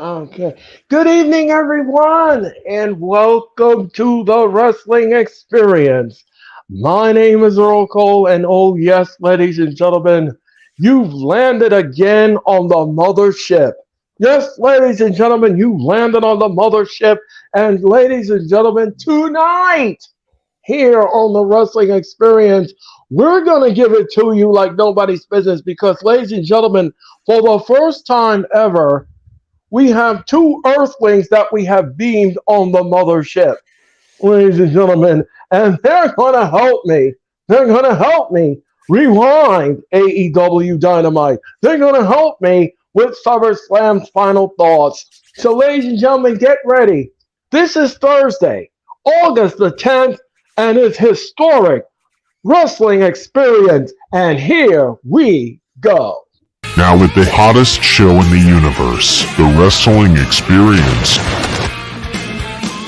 Okay. Good evening, everyone, and welcome to the Wrestling Experience. My name is Earl Cole, and oh, yes, ladies and gentlemen, you've landed again on the mothership. Yes, ladies and gentlemen, you landed on the mothership, and ladies and gentlemen, tonight, here on the Wrestling Experience, we're going to give it to you like nobody's business because, ladies and gentlemen, for the first time ever, we have two Earthlings that we have beamed on the mothership, ladies and gentlemen, and they're going to help me. They're going to help me rewind AEW Dynamite. They're going to help me with SummerSlam's final thoughts. So, ladies and gentlemen, get ready. This is Thursday, August the 10th, and it's historic wrestling experience. And here we go. Now with the hottest show in the universe, the Wrestling Experience,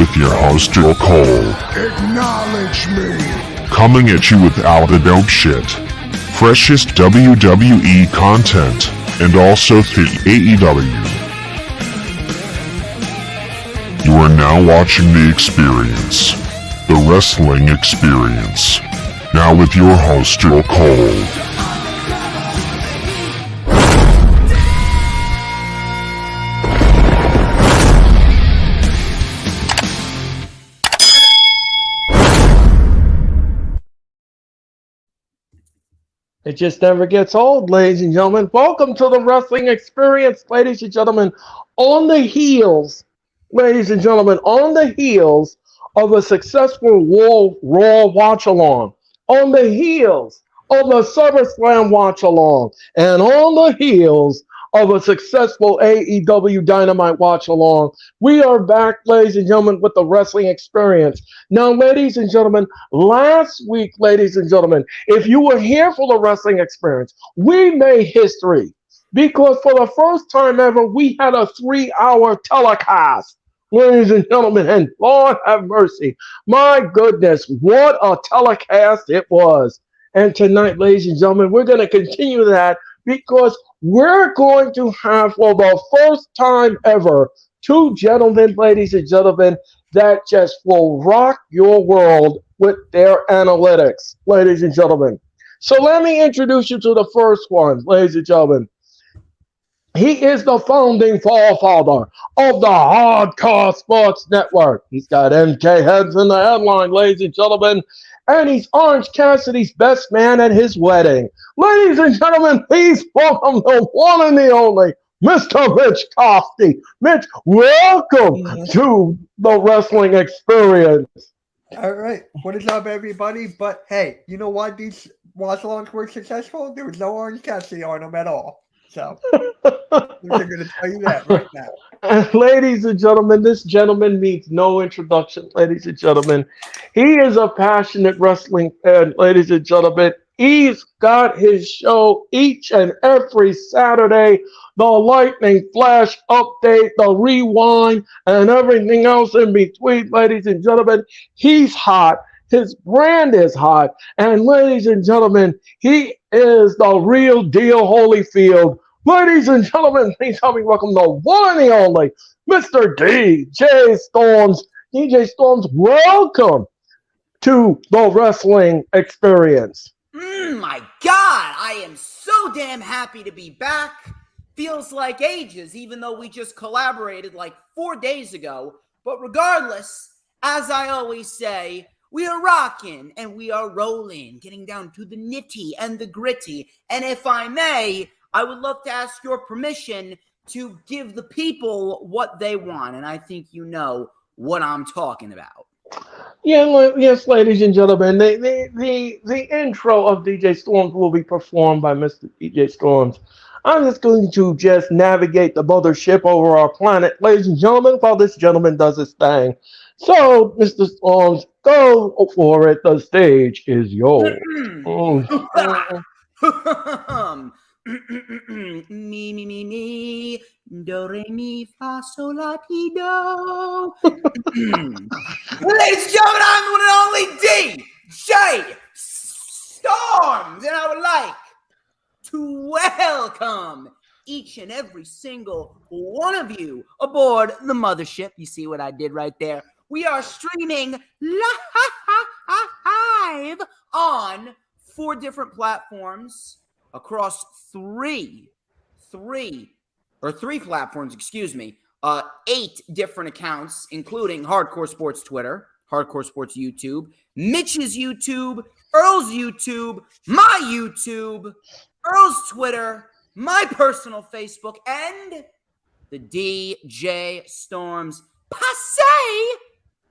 with your host, Earl Cole. Acknowledge me. Coming at you with all the dope shit, freshest WWE content, and also the AEW. You are now watching The Experience, the Wrestling Experience. Now with your host, Earl Cole. It just never gets old, ladies and gentlemen. Welcome to the Wrestling Experience, ladies and gentlemen. On the heels, ladies and gentlemen, on the heels of a successful Raw watch-along, on the heels of a SummerSlam watch-along, and on the heels of a successful AEW Dynamite watch-along, we are back, ladies and gentlemen, with the Wrestling Experience. Now, ladies and gentlemen, last week, ladies and gentlemen, if you were here for the Wrestling Experience, we made history because for the first time ever, we had a 3-hour telecast. Ladies and gentlemen, and Lord have mercy, my goodness, what a telecast it was. And tonight, ladies and gentlemen, we're going to continue that because we're going to have, for the first time ever, two gentlemen, ladies and gentlemen, that just will rock your world with their analytics, ladies and gentlemen. So let me introduce you to the first one, ladies and gentlemen. He is the founding forefather of the Hardcore Sports Network. He's got MK Heads in the headline, ladies and gentlemen, and he's Orange Cassidy's best man at his wedding. Ladies and gentlemen, please welcome the one and the only Mr. Mitch Coffey. Mitch, welcome to the Wrestling Experience. All right. What is up, everybody? But hey, you know why these watch-alongs were successful? There was no Orange Cassidy on them at all. So I'm going to tell you that right now. And ladies and gentlemen, this gentleman needs no introduction, ladies and gentlemen. He is a passionate wrestling fan, ladies and gentlemen. He's got his show each and every Saturday, the Lightning Flash update, the rewind, and everything else in between, ladies and gentlemen. He's hot. His brand is hot. And ladies and gentlemen, he is the real deal Holyfield. Ladies and gentlemen, please help me welcome the one and the only Mr. DJ Storms. DJ Storms, welcome to the Wrestling Experience. My God, I am so damn happy to be back. Feels like ages, even though we just collaborated like 4 days ago. But regardless, as I always say, we are rocking and we are rolling, getting down to the nitty and the gritty. And if I may, I would love to ask your permission to give the people what they want. And I think you know what I'm talking about. Yeah, yes, ladies and gentlemen, the intro of DJ Storms will be performed by Mr. DJ Storms. I'm just going to just navigate the mothership over our planet, ladies and gentlemen, while this gentleman does his thing. So, Mr. Storms, go for it. The stage is yours. Me, do, re, mi, fa, sol, la, ti, do. Ladies and gentlemen, I'm the one and only DJ Storms, and I would like to welcome each and every single one of you aboard the mothership. You see what I did right there? We are streaming live on 4 different platforms across three platforms, 8 different accounts, including Hardcore Sports Twitter, Hardcore Sports YouTube, Mitch's YouTube, Earl's YouTube, my YouTube, Earl's Twitter, my personal Facebook, and the DJ Storms Passe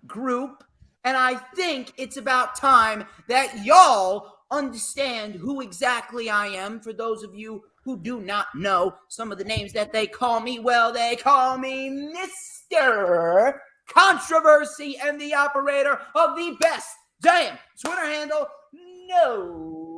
group. And I think it's about time that y'all understand who exactly I am. For those of you who do not know some of the names that they call me, well, they call me Mr. Controversy and the operator of the best damn Twitter handle. No.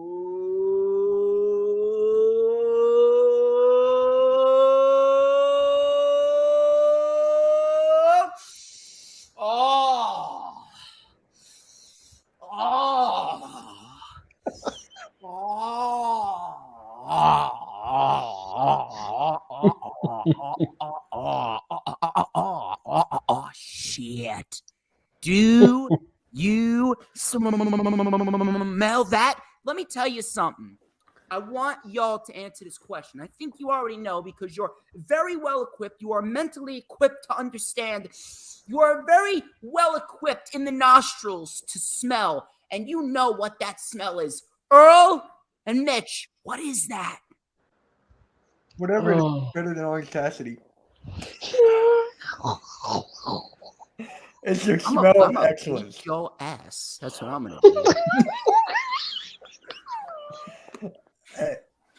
Shit. Do you smell that? Let me tell you something. I want y'all to answer this question. I think you already know because you're very well equipped. You are mentally equipped to understand. You are very well equipped in the nostrils to smell, and you know what that smell is. Earl and Mitch, what is that? Whatever is better than Orange Cassidy. It's your smell of excellence. Beat your ass. That's what I'm gonna do.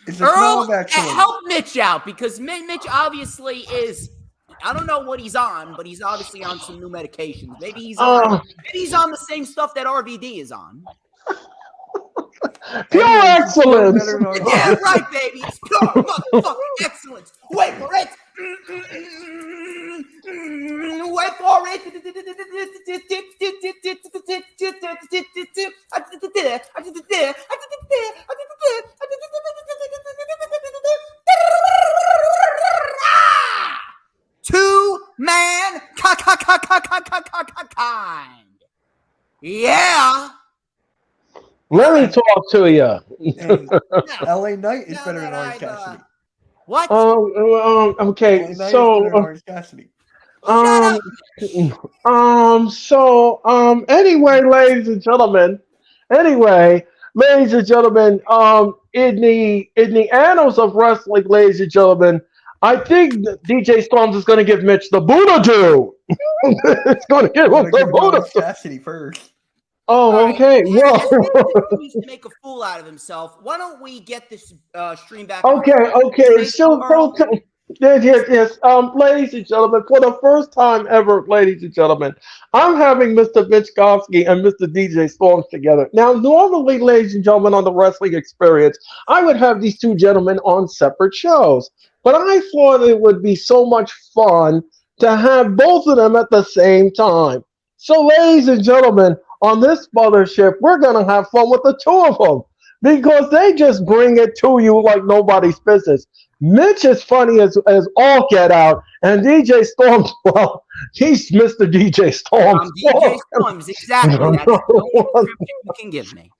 It's a smell of Earl, excellence. help Mitch out because Mitch obviously is. I don't know what he's on, but he's obviously on some new medications. Maybe he's on the same stuff that RVD is on. Pure excellence. Yeah, right, baby. It's pure motherfucking excellence. Wait for it. Wait for it. 2-man kind. Yeah. Let me talk to you. LA Knight is better than Orange Cassidy. What? Okay, LA Knight is better than so Orange Cassidy. anyway, ladies and gentlemen, in the annals of wrestling, ladies and gentlemen, I think DJ Storms is going to give Mitch the Buddha do. It's going to give him the Buddha. Orange Cassidy first. Oh, okay. Well, He needs to make a fool out of himself. Why don't we get this stream back? okay. Yes. Ladies and gentlemen, for the first time ever, ladies and gentlemen, I'm having Mr. Mitch Gofsky and Mr. DJ Storms together. Now, normally, ladies and gentlemen, on the Wrestling Experience, I would have these two gentlemen on separate shows. But I thought it would be so much fun to have both of them at the same time. So, ladies and gentlemen, on this mothership, we're going to have fun with the two of them because they just bring it to you like nobody's business. Mitch is funny as all get out, and DJ Storms, well, he's Mr. DJ Storms. DJ Storms, exactly. That's the only description you can give me.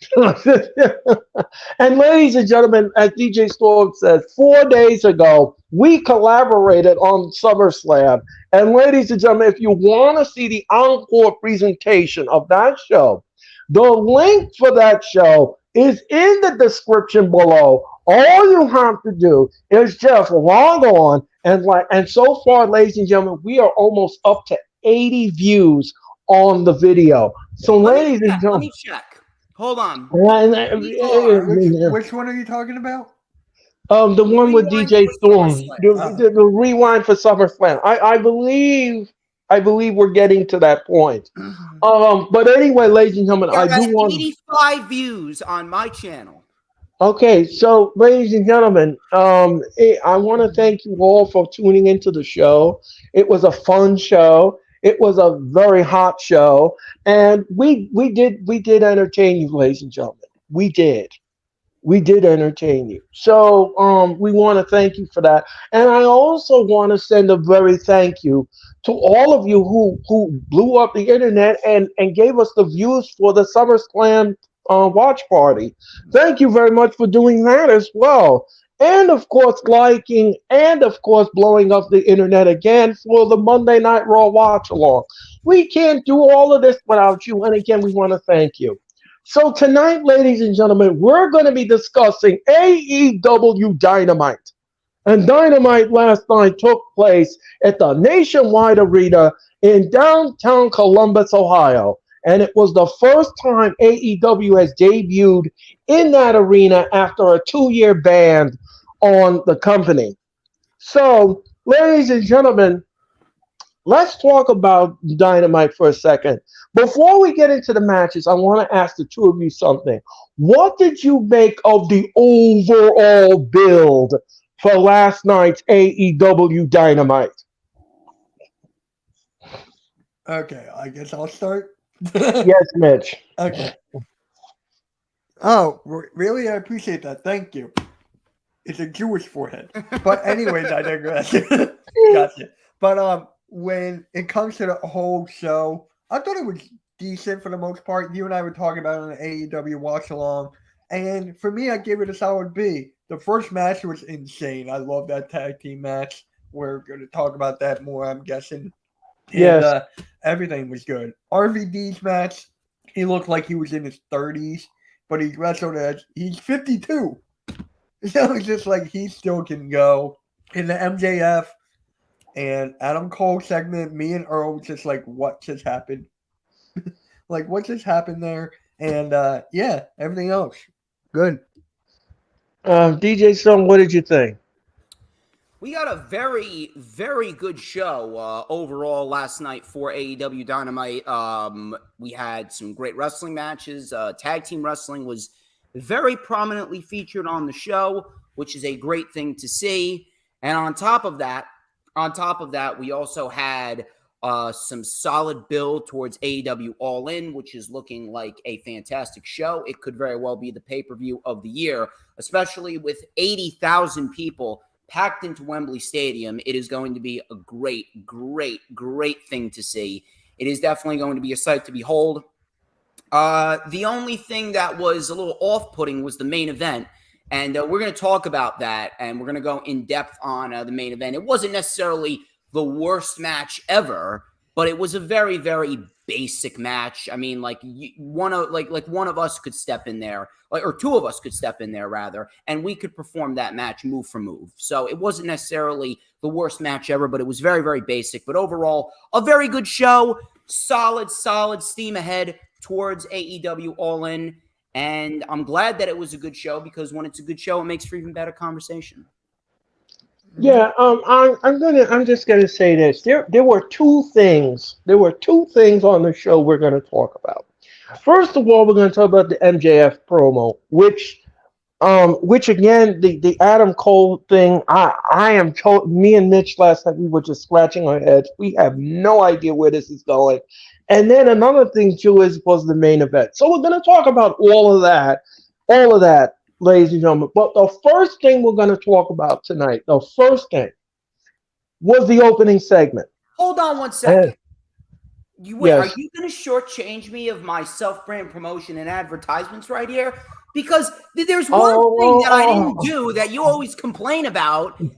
And ladies and gentlemen, as DJ Storms said, 4 days ago, we collaborated on SummerSlam. And ladies and gentlemen, if you want to see the encore presentation of that show, the link for that show is in the description below. All you have to do is just log on and so far, ladies and gentlemen, we are almost up to 80 views on the video. So, ladies and gentlemen, let me check. Hold on. Which one are you talking about? The one with DJ Storm, the rewind for SummerSlam. I believe we're getting to that point. But anyway, ladies and gentlemen, I do want 85 views on my channel. Okay, so ladies and gentlemen, I want to thank you all for tuning into the show. It was a fun show. It was a very hot show, and we did entertain you, ladies and gentlemen. We did. we did entertain you. So we want to thank you for that. And I also want to send a very thank you to all of you who blew up the internet and gave us the views for the SummerSlam watch party. Thank you very much for doing that as well. And of course, liking and of course, blowing up the internet again for the Monday Night Raw watch along. We can't do all of this without you. And again, we want to thank you. So tonight, ladies and gentlemen, we're going to be discussing AEW Dynamite. And Dynamite last night took place at the Nationwide Arena in downtown Columbus, Ohio. And it was the first time AEW has debuted in that arena after a 2-year ban on the company. So, ladies and gentlemen, let's talk about Dynamite for a second. Before we get into the matches, I want to ask the two of you something. What did you make of the overall build for last night's AEW Dynamite? Okay, I guess I'll start. Yes, Mitch. Okay. Oh, really? I appreciate that. Thank you. It's a Jewish forehead. But anyways, I digress. Gotcha. But when it comes to the whole show, I thought it was decent for the most part. You and I were talking about it on the AEW watch along. And for me, I gave it a solid B. The first match was insane. I love that tag team match. We're going to talk about that more, I'm guessing. And, Yes. everything was good. RVD's match, he looked like he was in his 30s, but he wrestled as he's 52. So it's just like he still can go. In the MJF and Adam Cole segment, me and Earl was just like, what just happened? Like, what just happened there? And yeah, everything else, good. DJ Stone, what did you think? We got a very, very good show overall last night for AEW Dynamite. We had some great wrestling matches. Tag team wrestling was very prominently featured on the show, which is a great thing to see. And on top of that, we also had some solid build towards AEW All In, which is looking like a fantastic show. It could very well be the pay-per-view of the year, especially with 80,000 people packed into Wembley Stadium. It is going to be a great, great, great thing to see. It is definitely going to be a sight to behold. The only thing that was a little off-putting was the main event. And we're going to talk about that, and we're going to go in depth on the main event. It wasn't necessarily the worst match ever, but it was a very, very basic match. I mean, like one of us could step in there, or two of us could step in there rather, and we could perform that match move for move. So it wasn't necessarily the worst match ever, but it was very, very basic. But overall, a very good show. Solid steam ahead towards AEW All In. And I'm glad that it was a good show, because when it's a good show, it makes for even better conversation. Yeah, I'm just gonna say this. There were two things. There were two things on the show we're gonna talk about. First of all, we're gonna talk about the MJF promo, which again, the Adam Cole thing. Me and Mitch last night, we were just scratching our heads. We have no idea where this is going. And then another thing too was the main event. So we're gonna talk about all of that, ladies and gentlemen. But the first thing we're going to talk about tonight, the first thing, was the opening segment. Hold on one second. Yes. Are you going to shortchange me of my self-brand promotion and advertisements right here? Because there's one thing that I didn't do that you always complain about, and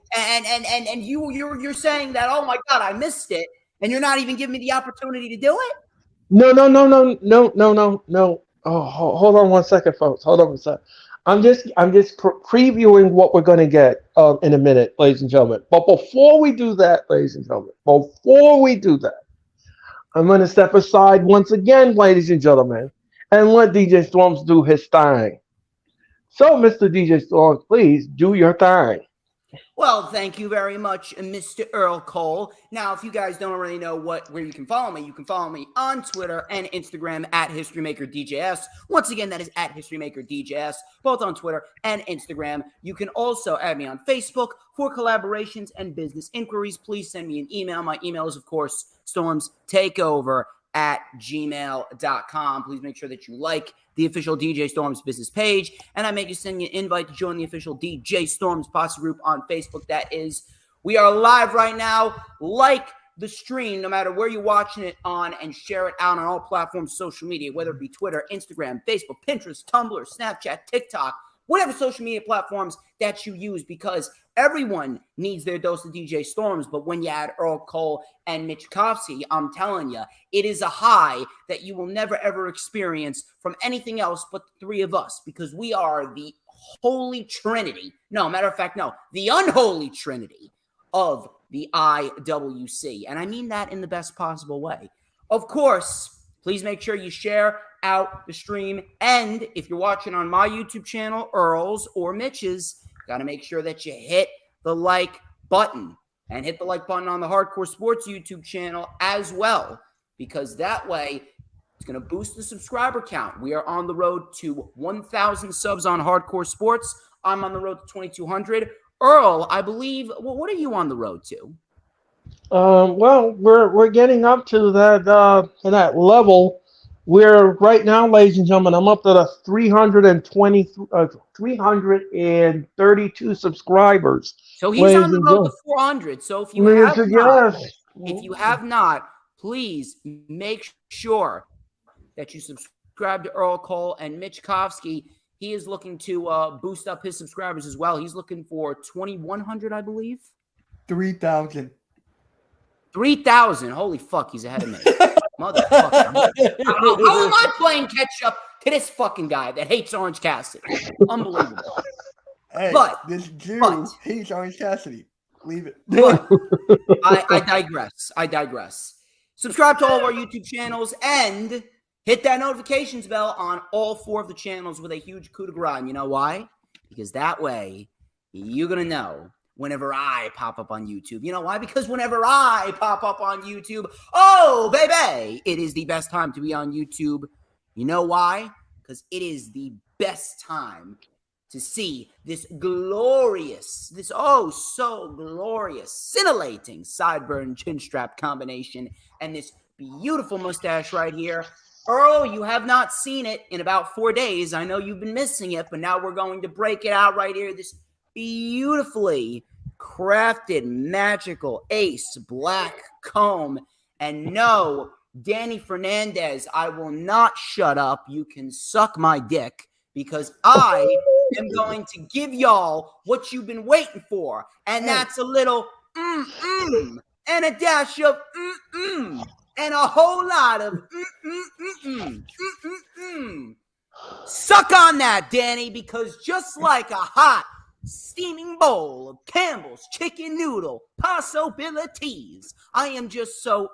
you're saying that, oh my God, I missed it, and you're not even giving me the opportunity to do it? No. Oh, hold on one second, folks. Hold on one second. I'm just previewing what we're going to get in a minute, ladies and gentlemen. But before we do that, ladies and gentlemen, I'm going to step aside once again, ladies and gentlemen, and let DJ Storms do his thing. So, Mr. DJ Storms, please do your thing. Well, thank you very much, Mr. Earl Cole. Now, if you guys don't already know where you can follow me on Twitter and Instagram at HistoryMakerDJS. Once again, that is at HistoryMakerDJS, both on Twitter and Instagram. You can also add me on Facebook for collaborations and business inquiries. Please send me an email. My email is, of course, stormstakeover gmail.com. Please make sure that you like the official DJ Storms business page, and I make you send you an invite to join the official DJ Storms posse group on Facebook. That is, we are live right now. Like the stream, no matter where you're watching it on, and share it out on all platforms, social media, whether it be Twitter, Instagram, Facebook, Pinterest, Tumblr, Snapchat, TikTok, whatever social media platforms that you use, because everyone needs their dose of DJ Storms. But when you add Earl Cole and Mitch Kofsky, I'm telling you, it is a high that you will never, ever experience from anything else but the three of us, because we are the holy trinity. No, matter of fact, no, the unholy trinity of the IWC. And I mean that in the best possible way. Of course, please make sure you share out the stream. And if you're watching on my YouTube channel, Earl's or Mitch's, got to make sure that you hit the like button, and hit the like button on the Hardcore Sports YouTube channel as well, because that way it's going to boost the subscriber count. We are on the road to 1,000 subs on Hardcore Sports. I'm on the road to 2,200. Earl, I believe, well, what are you on the road to? Well, we're getting up to that level where right now, ladies and gentlemen, I'm up to the 332 subscribers. So he's on the road to 400. So if you have not, please make sure that you subscribe to Earl Cole and Mitch Kofsky. He is looking to boost up his subscribers as well. He's looking for 2,100, I believe. 3,000. 3,000. Holy fuck, he's ahead of me. Motherfucker. How am I playing catch up to this fucking guy that hates Orange Cassidy? Unbelievable. Hey, but this Jew hates Orange Cassidy. Leave it. But I digress. Subscribe to all of our YouTube channels and hit that notifications bell on all 4 of the channels with a huge coup de grace. And you know why? Because that way you're going to know whenever I pop up on YouTube. You know why? Because whenever I pop up on YouTube, oh, baby, it is the best time to be on YouTube. You know why? Because it is the best time to see this glorious, this oh so glorious, scintillating sideburn chin strap combination and this beautiful mustache right here. Earl, you have not seen it in about 4 days. I know you've been missing it, but now we're going to break it out right here. This beautifully crafted, magical ace black comb. And no, Danny Fernandez, I will not shut up. You can suck my dick, because I am going to give y'all what you've been waiting for. And that's a little and a dash of and a whole lot of Suck on that, Danny, because just like a hot steaming bowl of Campbell's chicken noodle possibilities, I am just so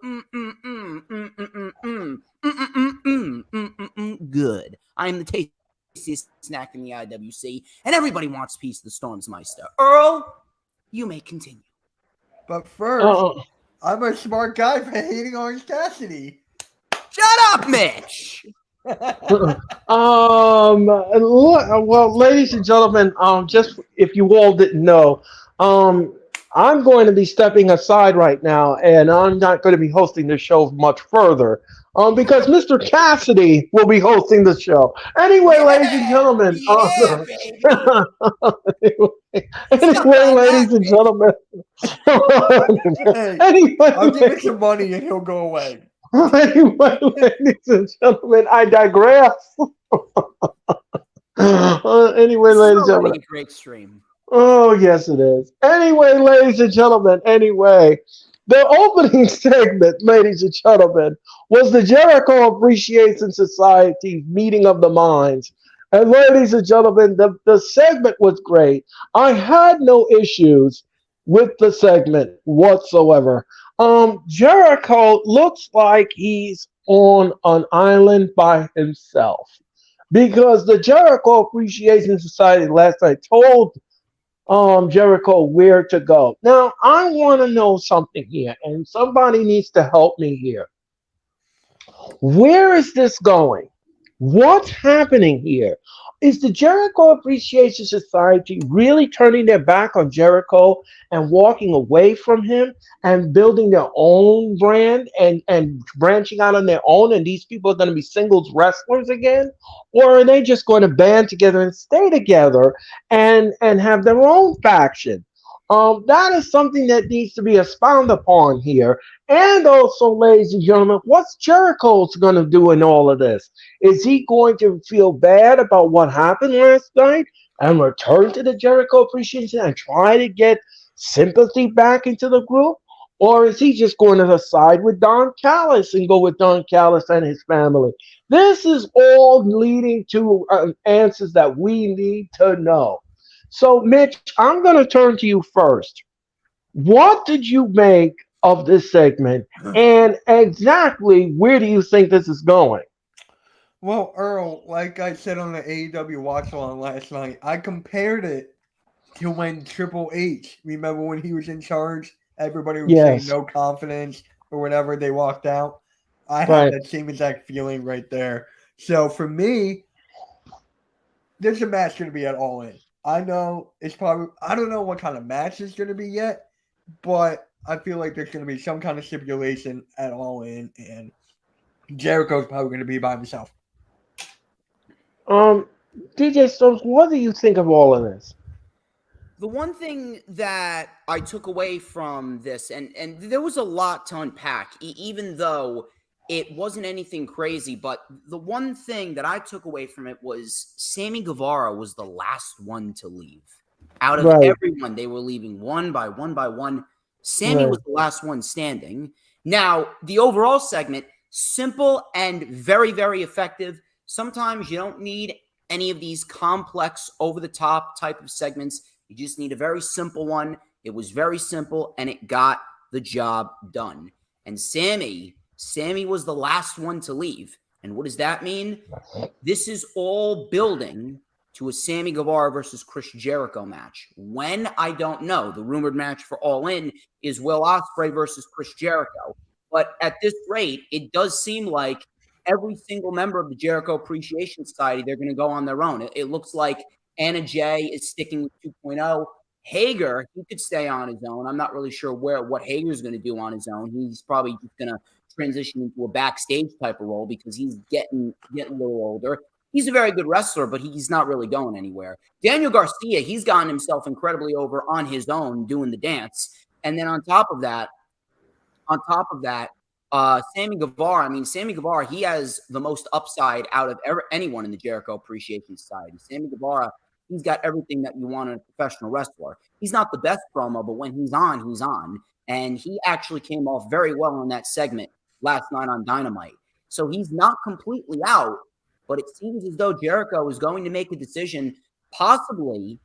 good. I am the tastiest snack in the IWC, and everybody wants a piece of the Storms Meister. Earl, you may continue. But first, I'm a smart guy for hating Orange Cassidy. Shut up, Mitch. Well, ladies and gentlemen, just if you all didn't know, I'm going to be stepping aside right now, and I'm not going to be hosting the show much further, because Mr. Cassidy will be hosting the show. Anyway, ladies and gentlemen. Anyway, ladies and gentlemen. Hey, I'll give him some money and he'll go away. Anyway, ladies and gentlemen, I digress. Anyway, ladies and gentlemen. A great stream. Oh, yes, it is. Anyway, ladies and gentlemen, the opening segment, ladies and gentlemen, was the Jericho Appreciation Society meeting of the minds. And ladies and gentlemen, the segment was great. I had no issues with the segment whatsoever. Jericho looks like he's on an island by himself, because the Jericho Appreciation Society last night told Jericho where to go. Now, I want to know something here, and somebody needs to help me here. Where is this going? What's happening here? is the Jericho Appreciation Society really turning their back on Jericho and walking away from him and building their own brand and branching out on their own? And these people are going to be singles wrestlers again? Or are they just going to band together and stay together and have their own faction? That is something that needs to be expounded upon here. And also, ladies and gentlemen, what's Jericho's going to do in all of this? Is he going to feel bad about what happened last night and return to the Jericho Appreciation and try to get sympathy back into the group? Or is he just going to side with Don Callis and go with Don Callis and his family? This is all leading to answers that we need to know. So, Mitch, I'm going to turn to you first. What did you make of this segment, and exactly where do you think this is going? Well, Earl, like I said on the AEW Watch Along last night, I compared it to when Triple H, remember when he was in charge, everybody was saying Yes, no confidence or whatever, they walked out. I had right. that same exact feeling right there. So for me, there's a match going to be at All In. I know it's probably, I don't know what kind of match it's going to be yet, but I feel like there's going to be some kind of stipulation at All In, and Jericho's probably going to be by himself. Um, DJ Stokes, what do you think of all of this? The one thing that I took away from this, and there was a lot to unpack, even though it wasn't anything crazy, but the one thing that I took away from it was Sammy Guevara was the last one to leave. Out of Right, everyone, they were leaving one by one by one. Sammy right. was the last one standing. Now, the overall segment, simple and very, very effective. Sometimes you don't need any of these complex, over-the-top type of segments. You just need a very simple one. It was very simple, and it got the job done. And Sammy was the last one to leave. And what does that mean? This is all building to a Sammy Guevara versus Chris Jericho match. When, I don't know. The rumored match for All In is Will Ospreay versus Chris Jericho. But at this rate, it does seem like every single member of the Jericho Appreciation Society, they're going to go on their own. It looks like Anna Jay is sticking with 2.0. Hager, he could stay on his own. I'm not really sure what Hager's going to do on his own. He's probably just going to transition into a backstage type of role because he's getting a little older. He's a very good wrestler, but he's not really going anywhere. Daniel Garcia, he's gotten himself incredibly over on his own doing the dance. And then on top of that, Sammy Guevara, he has the most upside out of anyone in the Jericho Appreciation Society. Sammy Guevara, he's got everything that you want in a professional wrestler. He's not the best promo, but when he's on, he's on. And he actually came off very well in that segment last night on Dynamite. So he's not completely out, but it seems as though Jericho is going to make a decision possibly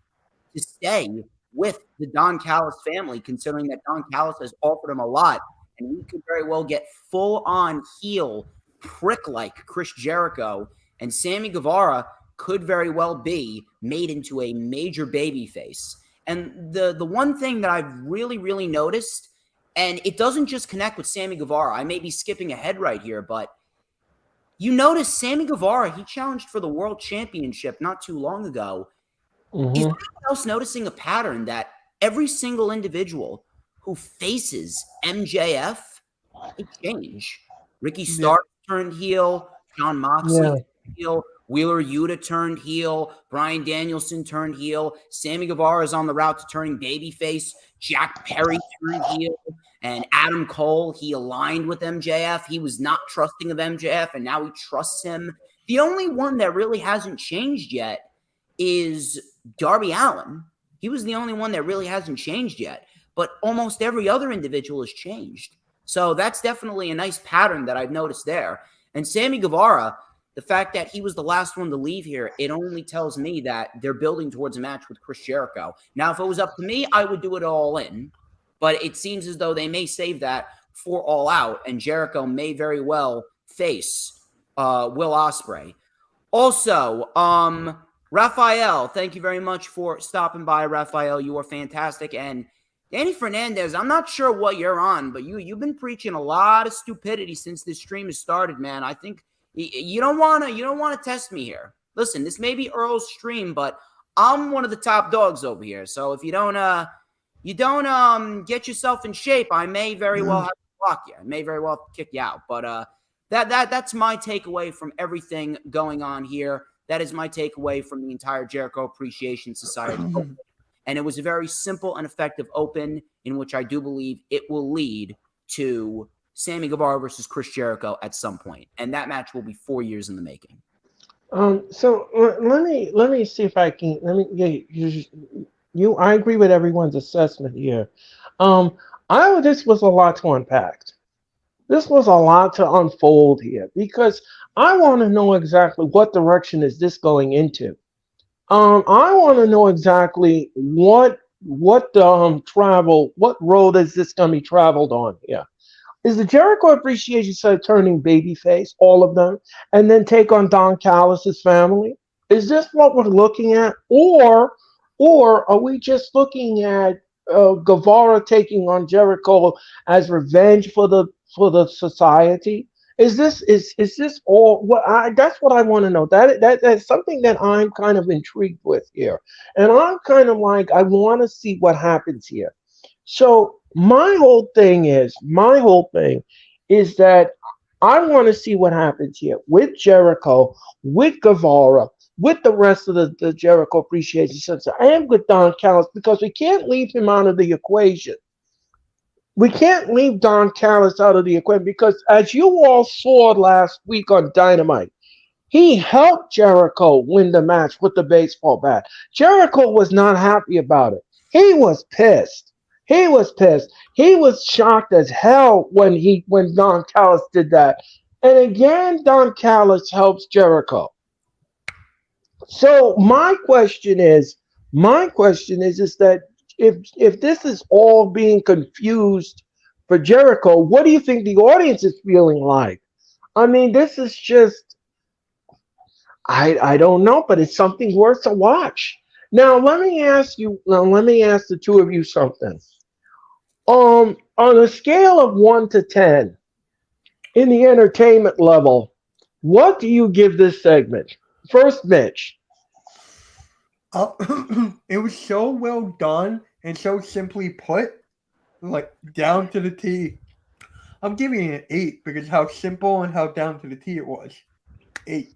to stay with the Don Callis family, considering that Don Callis has offered him a lot. And we could very well get full-on heel, prick-like Chris Jericho, and Sammy Guevara could very well be made into a major babyface. And the one thing that I've really, really noticed, and it doesn't just connect with Sammy Guevara, I may be skipping ahead right here, but you notice Sammy Guevara, he challenged for the World Championship not too long ago. Is anyone else noticing a pattern that every single individual who faces MJF, they change? Ricky Stark turned heel, John Moxley turned heel, Wheeler Yuta turned heel, Bryan Danielson turned heel, Sammy Guevara is on the route to turning babyface, Jack Perry turned heel, and Adam Cole, he aligned with MJF. He was not trusting of MJF, and now he trusts him. The only one that really hasn't changed yet is Darby Allin. He was the only one that really hasn't changed yet. But almost every other individual has changed. So that's definitely a nice pattern that I've noticed there. And Sammy Guevara, the fact that he was the last one to leave here, it only tells me that they're building towards a match with Chris Jericho. Now, if it was up to me, I would do it All In. But it seems as though they may save that for All Out, and Jericho may very well face Will Ospreay. Also, Raphael, thank you very much for stopping by, Raphael. You are fantastic. And Danny Fernandez, I'm not sure what you're on, but you've been preaching a lot of stupidity since this stream has started, man. I think you don't want to test me here. listen, this may be Earl's stream, but I'm one of the top dogs over here. So if you don't get yourself in shape, I may very well have to block you. I may very well kick you out. But that's my takeaway from everything going on here. That is my takeaway from the entire Jericho Appreciation Society Open. And it was a very simple and effective Open in which I do believe it will lead to Sammy Guevara versus Chris Jericho at some point. And that match will be 4 years in the making. So let me see if I can. I agree with everyone's assessment here. This was a lot to unpack. This was a lot to unfold here because I want to know exactly what direction is this going into. I want to know exactly what road is this going to be traveled on here. Is the Jericho Appreciation Society turning babyface, all of them, and then take on Don Callis' family? Is this what we're looking at, or are we just looking at Guevara taking on Jericho as revenge for the society? Is this all? That's what I want to know. That's something that I'm kind of intrigued with here, and I'm kind of like I want to see what happens here. So my whole thing is that I want to see what happens here with Jericho, with Guevara, with the rest of the Jericho Appreciation Center, and with Don Callis, because we can't leave him out of the equation. We can't leave Don Callis out of the equation because, as you all saw last week on Dynamite, he helped Jericho win the match with the baseball bat. Jericho was not happy about it. He was pissed. He was shocked as hell when Don Callis did that. And again, Don Callis helps Jericho. So my question is that if this is all being confused for Jericho, what do you think the audience is feeling like? I mean, this is just, I don't know, but it's something worth to watch. Now, let me ask the two of you something. On a scale of 1 to 10, in the entertainment level, what do you give this segment? First, Mitch. It was so well done and so simply put, like down to the T. I'm giving it an 8 because how simple and how down to the T it was. 8.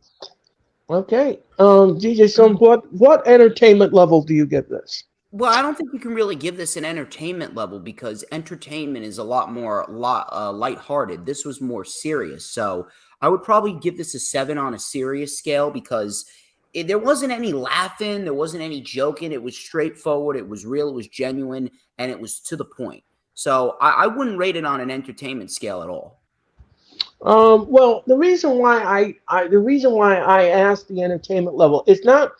Okay. DJ, so what entertainment level do you give this? Well, I don't think you can really give this an entertainment level because entertainment is a lot more lighthearted. This was more serious. So I would probably give this a 7 on a serious scale because there wasn't any laughing. There wasn't any joking. It was straightforward. It was real. It was genuine. And it was to the point. So I wouldn't rate it on an entertainment scale at all. Well, the reason why I asked the entertainment level, it's not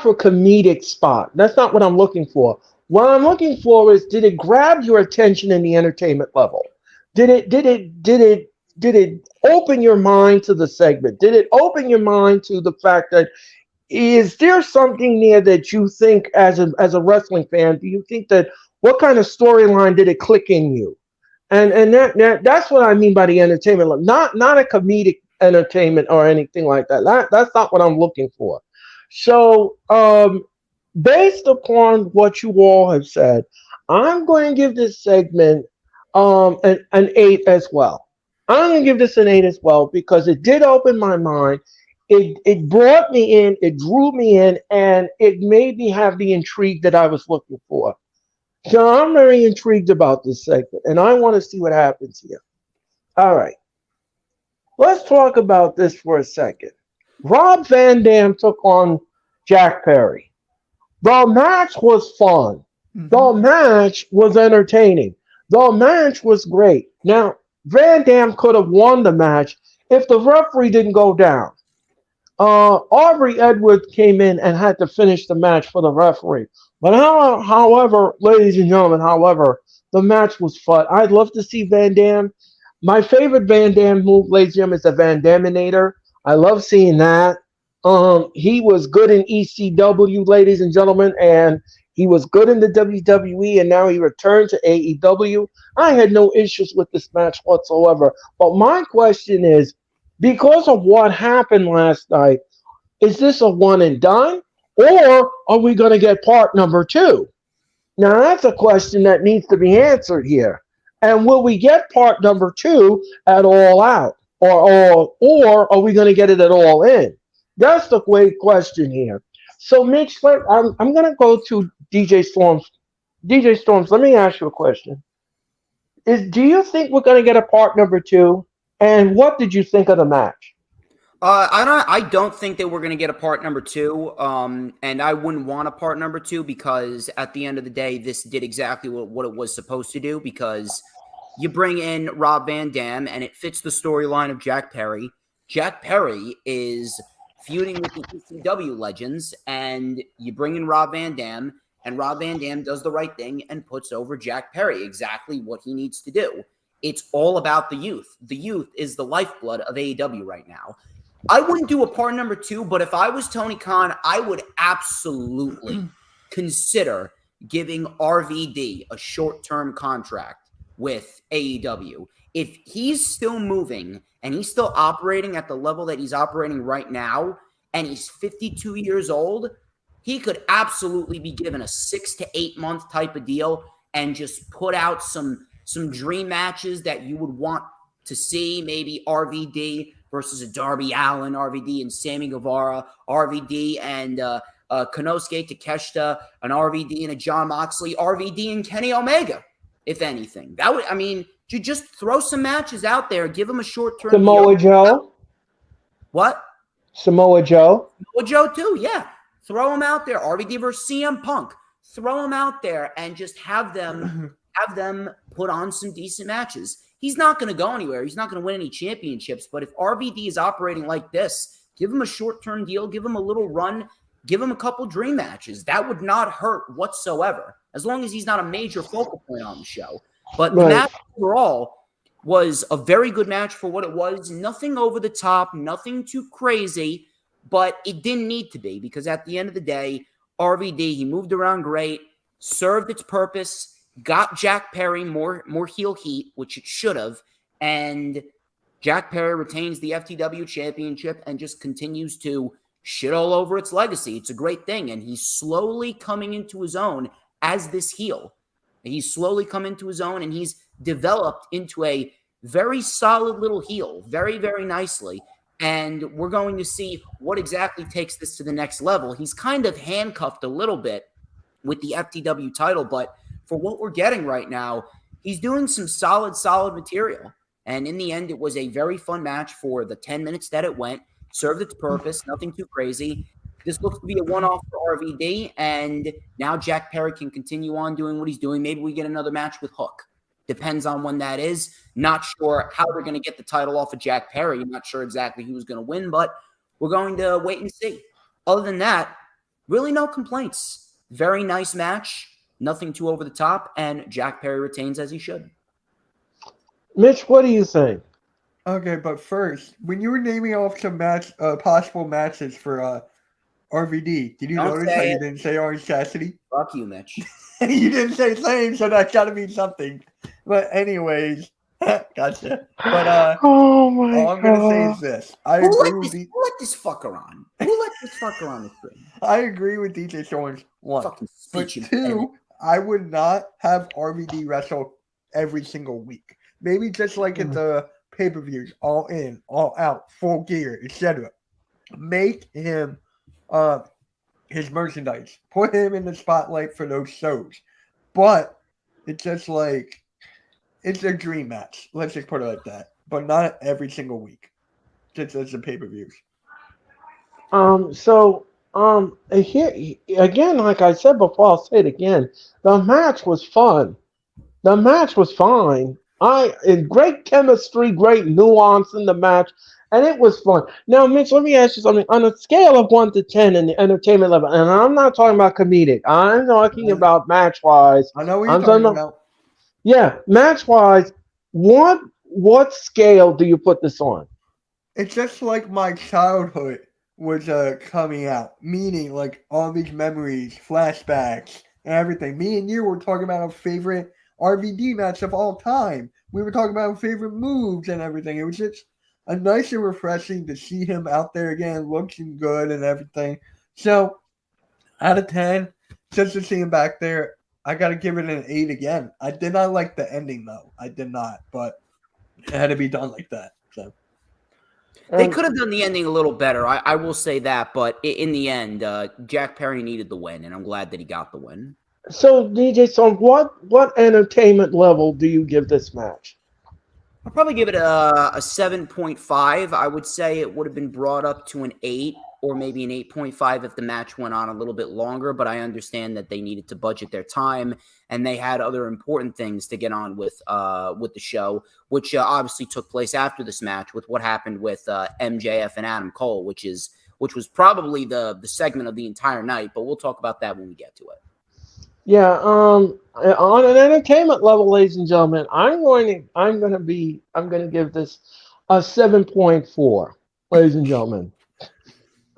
for comedic spot. That's not what I'm looking for. What I'm looking for is, did it grab your attention in the entertainment level? Did it open your mind to the segment? Did it open your mind to the fact that is there something there that you think as a wrestling fan, do you think that what kind of storyline did it click in you? And that's what I mean by the entertainment level. Not a comedic entertainment or anything like that. That's not what I'm looking for. So, based upon what you all have said, I'm going to give this segment an 8 as well. I'm going to give this an 8 as well because it did open my mind. It brought me in, it drew me in, and it made me have the intrigue that I was looking for. So I'm very intrigued about this segment, and I want to see what happens here. All right. Let's talk about this for a second. Rob Van Dam took on Jack Perry. The match was fun. The match was entertaining. The match was great. Now, Van Dam could have won the match if the referee didn't go down. Aubrey Edwards came in and had to finish the match for the referee. But however, ladies and gentlemen, the match was fun. I'd love to see Van Dam. My favorite Van Dam move, ladies and gentlemen, is the Van Daminator. I love seeing that. He was good in ECW, ladies and gentlemen, and he was good in the WWE, and now he returned to AEW. I had no issues with this match whatsoever. But my question is, because of what happened last night, Is this a one and done? Or are we going to get part number 2? Now, that's a question that needs to be answered here. And will we get part number 2 at All Out? Or are we going to get it at All In? That's the great question here. So, Mitch, I'm going to go to DJ Storms. DJ Storms, let me ask you a question. Do you think we're going to get a part number 2? And what did you think of the match? I don't think that we're going to get a part number 2. And I wouldn't want a part number 2 because at the end of the day, this did exactly what it was supposed to do, because you bring in Rob Van Dam and it fits the storyline of Jack Perry. Jack Perry is feuding with the ECW legends, and you bring in Rob Van Dam, and Rob Van Dam does the right thing and puts over Jack Perry, exactly what he needs to do. It's all about the youth. The youth is the lifeblood of AEW right now. I wouldn't do a part number 2, but if I was Tony Khan, I would absolutely consider giving RVD a short-term contract with AEW. If he's still moving and he's still operating at the level that he's operating right now, and he's 52 years old, he could absolutely be given a 6 to 8 month type of deal and just put out some dream matches that you would want to see. Maybe RVD versus a Darby Allin, RVD and Sammy Guevara, RVD and Konosuke Takeshita, an RVD and a John Moxley, RVD and Kenny Omega, if anything. That would, I mean, you just throw some matches out there, give them a short-term Samoa deal. Joe? What? Samoa Joe? Samoa Joe too, yeah. Throw them out there. RVD versus CM Punk. Throw them out there and just have them put on some decent matches. He's not going to go anywhere. He's not going to win any championships. But if RVD is operating like this, give him a short-term deal, give him a little run, give him a couple dream matches. That would not hurt whatsoever, as long as he's not a major focal point on the show. But the match overall was a very good match for what it was. Nothing over the top, nothing too crazy, but it didn't need to be, because at the end of the day, RVD, he moved around great, served its purpose, got Jack Perry more heel heat, which it should have, and Jack Perry retains the FTW championship and just continues to shit all over its legacy. It's a great thing, and he's slowly coming into his own as this heel. He's slowly come into his own, and he's developed into a very solid little heel, very, very nicely. And we're going to see what exactly takes this to the next level. He's kind of handcuffed a little bit with the FTW title, but for what we're getting right now, he's doing some solid material. And in the end, it was a very fun match for the 10 minutes that it went. Served its purpose, nothing too crazy. This looks to be a one-off for RVD, and now Jack Perry can continue on doing what he's doing. Maybe we get another match with Hook. Depends on when that is. Not sure how they're going to get the title off of Jack Perry. Not sure exactly who's going to win, but we're going to wait and see. Other than that, really no complaints. Very nice match. Nothing too over the top, and Jack Perry retains as he should. Mitch, what do you think? Okay, but first, when you were naming off some possible matches for RVD, did you notice how you didn't say Orange Cassidy? Fuck you, Mitch. You didn't say same, so that's got to mean something. But anyways, gotcha. But oh my all I'm going to say is this. Who let this fucker on? Who let this fucker on the screen? I agree with DJ Storms, one. But two, I would not have RVD wrestle every single week. Maybe just like in the pay-per-views, all in, all out, full gear, etc. Make him his merchandise. Put him in the spotlight for those shows. But it's just like, it's a dream match. Let's just put it like that. But not every single week. Just as the pay-per-views. Here again, like I said before, I'll say it again. The match was fun. The match was fine. Great chemistry, great nuance in the match, and it was fun. Now, Mitch, let me ask you something. On a scale of 1 to 10 in the entertainment level, and I'm not talking about comedic. I'm talking about match-wise. I know what you're talking about. Yeah, match-wise, what scale do you put this on? It's just like my childhood was coming out, meaning like all these memories, flashbacks, and everything. Me and you were talking about our favorite RVD match of all time. We were talking about our favorite moves and everything. It was just nice and refreshing to see him out there again, looking good and everything. So, out of 10, just to see him back there, I got to give it an 8 again. I did not like the ending, though. I did not, but it had to be done like that. So. They could have done the ending a little better. I will say that, but in the end, Jack Perry needed the win, and I'm glad that he got the win. So, DJ, so what entertainment level do you give this match? I'll probably give it a 7.5. I would say it would have been brought up to an 8 or maybe an 8.5 if the match went on a little bit longer, but I understand that they needed to budget their time and they had other important things to get on with the show, which obviously took place after this match with what happened with MJF and Adam Cole, which was probably the segment of the entire night, but we'll talk about that when we get to it. Yeah, on an entertainment level, ladies and gentlemen, I'm going to give this a 7.4, ladies and gentlemen.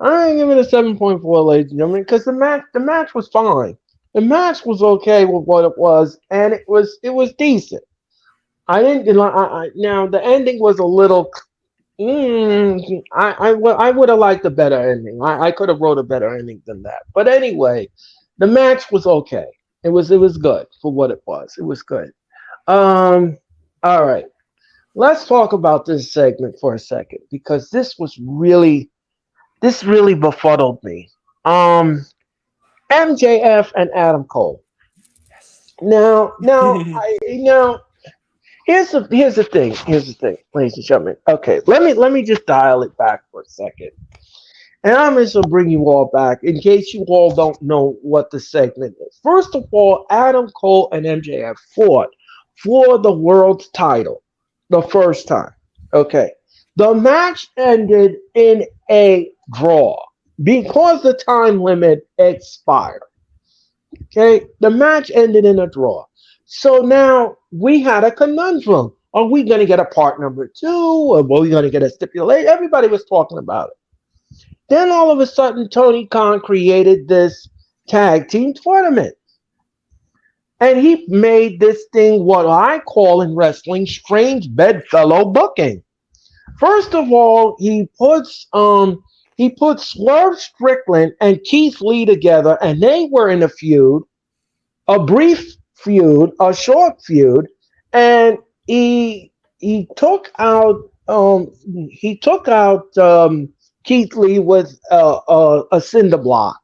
I'm giving it a 7.4, ladies and gentlemen, because the match was fine. The match was okay with what it was, and it was decent. I didn't now the ending was a little. I would have liked a better ending. I could have wrote a better ending than that. But anyway, the match was okay. It was good for what it was. It was good. All right. Let's talk about this segment for a second because this really befuddled me. MJF and Adam Cole. Yes. Now here's the thing, ladies and gentlemen. Okay, let me just dial it back for a second. And I'm just going to bring you all back in case you all don't know what the segment is. First of all, Adam Cole and MJF fought for the world title the first time. Okay. The match ended in a draw because the time limit expired. Okay. The match ended in a draw. So now we had a conundrum. Are we going to get a part number 2? Or are we going to get a stipulation? Everybody was talking about it. Then all of a sudden, Tony Khan created this tag team tournament. And he made this thing what I call in wrestling strange bedfellow booking. First of all, he puts Swerve Strickland and Keith Lee together, and they were in a feud, a brief feud, a short feud, and he took out Keith Lee with a cinder block.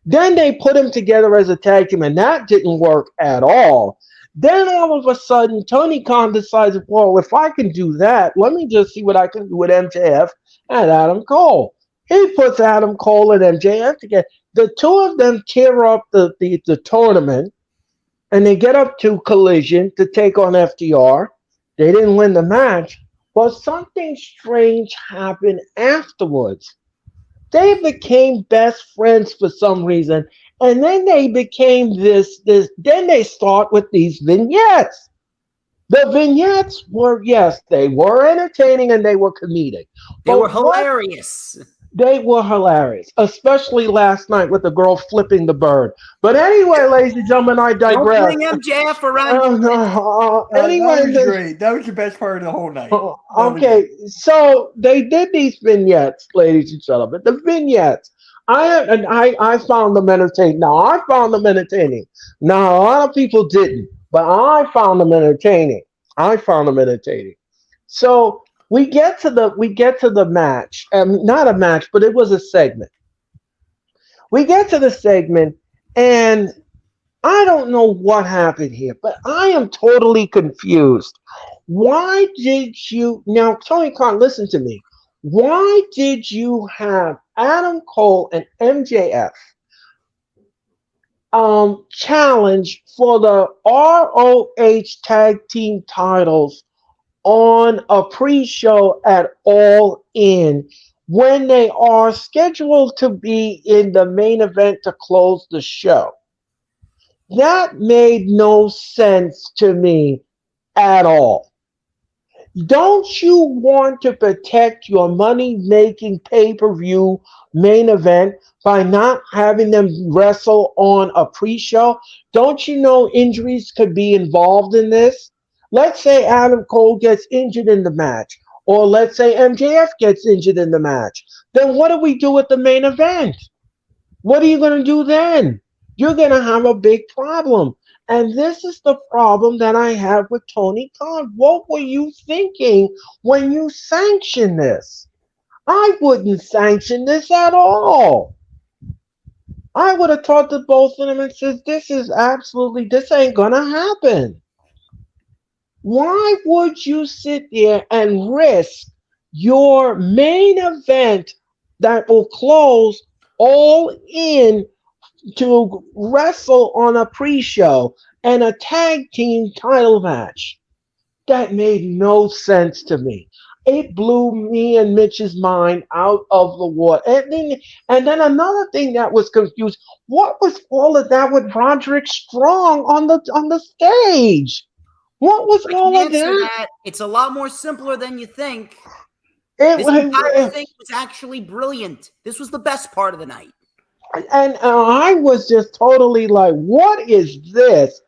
Then they put him together as a tag team, and that didn't work at all. Then all of a sudden, Tony Khan decides, well, if I can do that, let me just see what I can do with MJF and Adam Cole. He puts Adam Cole and MJF together. The two of them tear up the tournament, and they get up to Collision to take on FTR. They didn't win the match. But something strange happened afterwards. They became best friends for some reason. And then they became this. Then they start with these vignettes. The vignettes were, yes, they were entertaining and they were comedic. They were hilarious. They were hilarious, especially last night with the girl flipping the bird. But anyway, ladies and gentlemen, I digress. Don't bring MJF around. Anyway, that was great. That was the best part of the whole night. Okay, so they did these vignettes, ladies and gentlemen. The vignettes. I found them entertaining. Now, I found them entertaining. Now, a lot of people didn't, but I found them entertaining. So we get to the match. Not a match, but it was a segment. We get to the segment, and I don't know what happened here, but I am totally confused. Why did you now, Tony Khan? Listen to me. Why did you have Adam Cole and MJF challenge for the ROH tag team titles on a pre-show at All In when they are scheduled to be in the main event to close the show? That made no sense to me at all. Don't you want to protect your money-making pay-per-view main event by not having them wrestle on a pre-show? Don't you know injuries could be involved in this? Let's say Adam Cole gets injured in the match, or let's say MJF gets injured in the match, then what do we do at the main event? What are you going to do then? You're going to have a big problem. And this is the problem that I have with Tony Khan. What were you thinking when you sanctioned this? I wouldn't sanction this at all. I would have talked to both of them and said, this ain't going to happen. Why would you sit there and risk your main event that will close all in to wrestle on a pre-show and a tag team title match? That made no sense to me. It blew me and Mitch's mind out of the water. And then another thing that was confused, what was all of that with Roderick Strong on the stage? What was all of that? It's a lot more simpler than you think. This entire thing was actually brilliant. This was the best part of the night. And I was just totally like, what is this?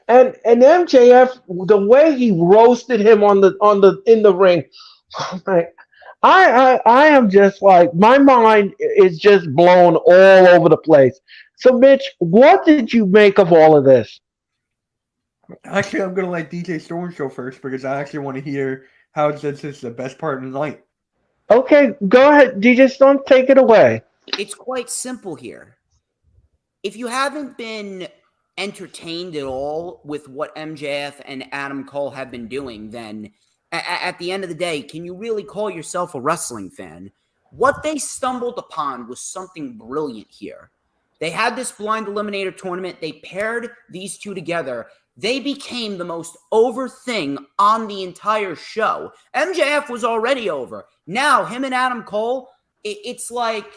And MJF, the way he roasted him in the ring, I am just like, my mind is just blown all over the place. So Mitch, what did you make of all of this? Actually, I'm going to let DJ Storm show first because I actually want to hear how this is the best part of the night. Okay, go ahead. DJ Storm, take it away. It's quite simple here. If you haven't been entertained at all with what MJF and Adam Cole have been doing, then at the end of the day, can you really call yourself a wrestling fan? What they stumbled upon was something brilliant here. They had this blind eliminator tournament. They paired these two together. They became the most over thing on the entire show. MJF was already over. Now, him and Adam Cole, it's like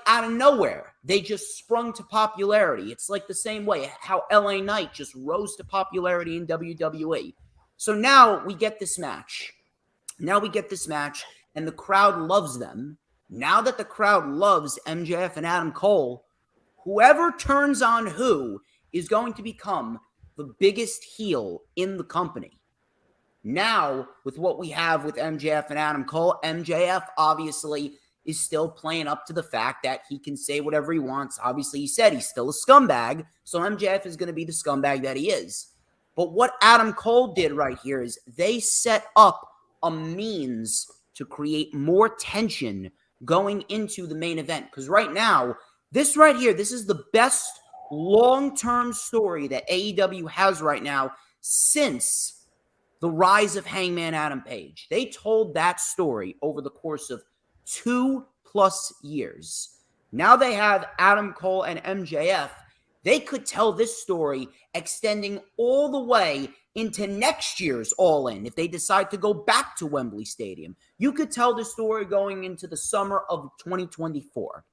out of nowhere. They just sprung to popularity. It's like the same way how LA Knight just rose to popularity in WWE. So now we get this match. And the crowd loves them. Now that the crowd loves MJF and Adam Cole, whoever turns on who is going to become the biggest heel in the company. Now, with what we have with MJF and Adam Cole, MJF obviously is still playing up to the fact that he can say whatever he wants. Obviously, he said he's still a scumbag, so MJF is going to be the scumbag that he is. But what Adam Cole did right here is they set up a means to create more tension going into the main event. Because right now, this right here, this is the best long-term story that AEW has right now since the rise of Hangman Adam Page. They told that story over the course of 2+ years. Now they have Adam Cole and MJF. They could tell this story extending all the way into next year's All In if they decide to go back to Wembley Stadium. You could tell the story going into the summer of 2024.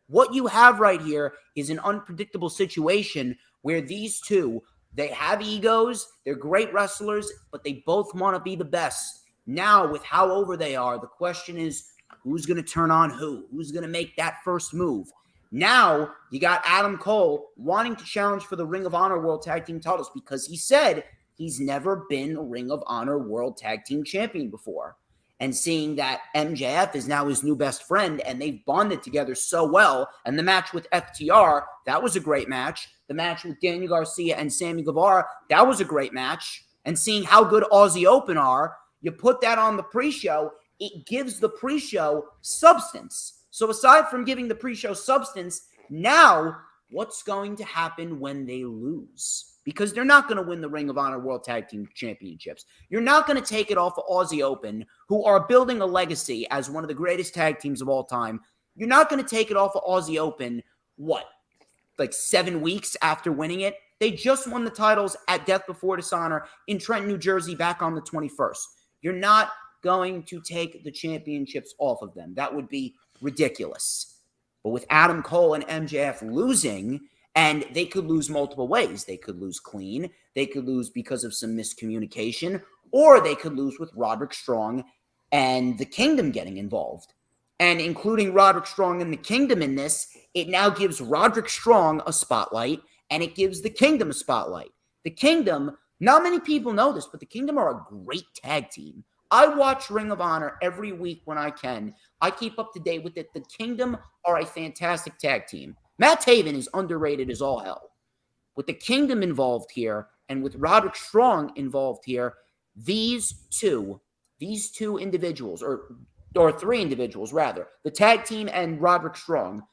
What you have right here is an unpredictable situation where these two, they have egos, they're great wrestlers, but they both want to be the best. Now, with how over they are, the question is, who's going to turn on who? Who's going to make that first move? Now, you got Adam Cole wanting to challenge for the Ring of Honor World Tag Team titles because he said he's never been a Ring of Honor World Tag Team Champion before. And seeing that MJF is now his new best friend and they've bonded together so well. And the match with FTR, that was a great match. The match with Daniel Garcia and Sammy Guevara, that was a great match. And seeing how good Aussie Open are, you put that on the pre-show, it gives the pre-show substance. So aside from giving the pre-show substance, now what's going to happen when they lose? Because they're not going to win the Ring of Honor World Tag Team Championships. You're not going to take it off of Aussie Open, who are building a legacy as one of the greatest tag teams of all time. You're not going to take it off of Aussie Open, like 7 weeks after winning it? They just won the titles at Death Before Dishonor in Trenton, New Jersey back on the 21st. You're not going to take the championships off of them. That would be ridiculous. But with Adam Cole and MJF losing, and they could lose multiple ways. They could lose clean. They could lose because of some miscommunication. Or they could lose with Roderick Strong and the Kingdom getting involved. And including Roderick Strong and the Kingdom in this, it now gives Roderick Strong a spotlight, and it gives the Kingdom a spotlight. The Kingdom, not many people know this, but the Kingdom are a great tag team. I watch Ring of Honor every week when I can. I keep up to date with it. The Kingdom are a fantastic tag team. Matt Taven is underrated as all hell. With the Kingdom involved here and with Roderick Strong involved here, these two individuals, or three individuals rather, the tag team and Roderick Strong,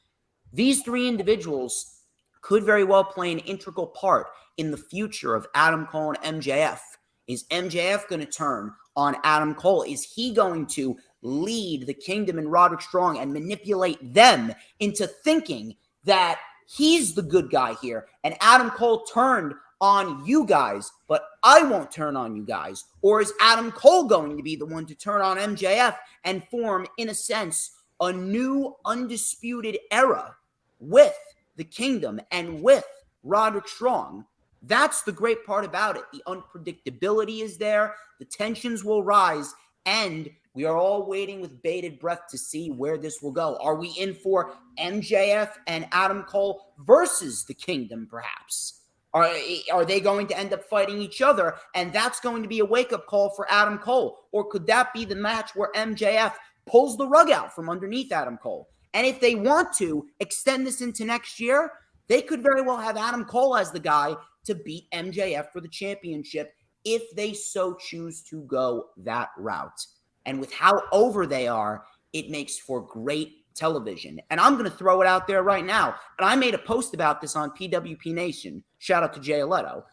these three individuals could very well play an integral part in the future of Adam Cole and MJF. Is MJF going to turn on Adam Cole? Is he going to lead the Kingdom and Roderick Strong and manipulate them into thinking that he's the good guy here and Adam Cole turned on you guys, but I won't turn on you guys? Or is Adam Cole going to be the one to turn on MJF and form, in a sense, a new undisputed era with the Kingdom and with Roderick Strong? That's the great part about it. The unpredictability is there. The tensions will rise. And we are all waiting with bated breath to see where this will go. Are we in for MJF and Adam Cole versus the Kingdom, perhaps? Are they going to end up fighting each other? And that's going to be a wake-up call for Adam Cole. Or could that be the match where MJF pulls the rug out from underneath Adam Cole? And if they want to extend this into next year, they could very well have Adam Cole as the guy to beat MJF for the championship if they so choose to go that route. And with how over they are, it makes for great television. And I'm going to throw it out there right now. And I made a post about this on PWP Nation. Shout out to Jay Leto.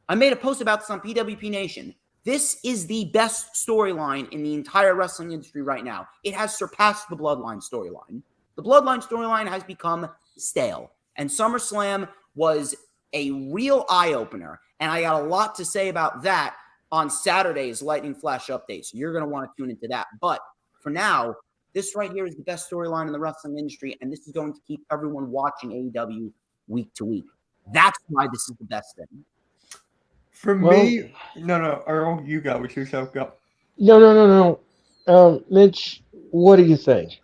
I made a post about this on PWP Nation. This is the best storyline in the entire wrestling industry right now. It has surpassed the Bloodline storyline. The Bloodline storyline has become stale. And SummerSlam was a real eye-opener. And I got a lot to say about that on Saturday's Lightning Flash update. So you're going to want to tune into that. But for now, this right here is the best storyline in the wrestling industry. And this is going to keep everyone watching AEW week to week. That's why this is the best thing. For me, no, Earl, you go with yourself. Go. No. Mitch, what do you think?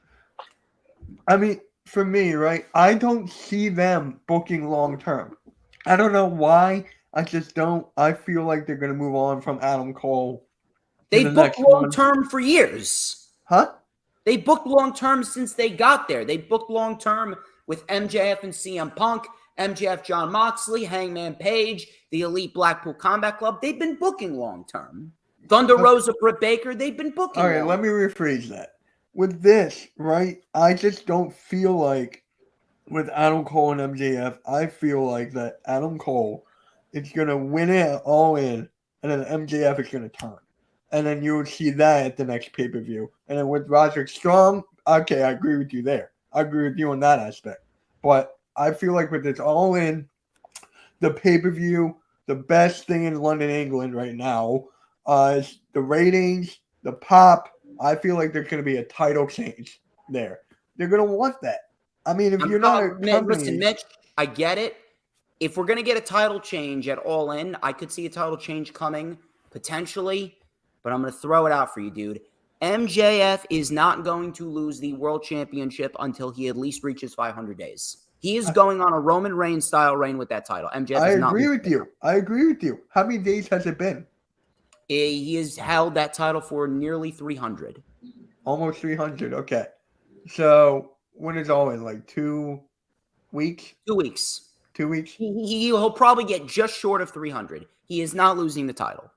I mean, for me, right, I don't see them booking long term. I don't know why. I just don't. I feel like they're going to move on from Adam Cole. They booked long term for years. Huh? They booked long term since they got there. They booked long term with MJF and CM Punk, MJF, John Moxley, Hangman Page, the Elite Blackpool Combat Club. They've been booking long term. Thunder Rosa, Britt Baker, they've been booking. All right, let me rephrase that. With this, right, I just don't feel like with Adam Cole and MJF, I feel like that Adam Cole is going to win it all in, and then MJF is going to turn. And then you would see that at the next pay-per-view. And then with Roderick Strong, okay, I agree with you there. I agree with you on that aspect. But I feel like with this all in, the pay-per-view, the best thing in London, England right now is the ratings, the pop. I feel like there's going to be a title change there. They're going to want that. I mean, if you're not a company... Listen, Mitch, I get it. If we're going to get a title change at All In, I could see a title change coming, potentially. But I'm going to throw it out for you, dude. MJF is not going to lose the World Championship until he at least reaches 500 days. He is going on a Roman Reigns style reign with that title. MJF I agree with you. I agree with you. How many days has it been? He has held that title for nearly 300. Almost 300. Okay. So when is all in? Like 2 weeks? 2 weeks. 2 weeks? He'll probably get just short of 300. He is not losing the title.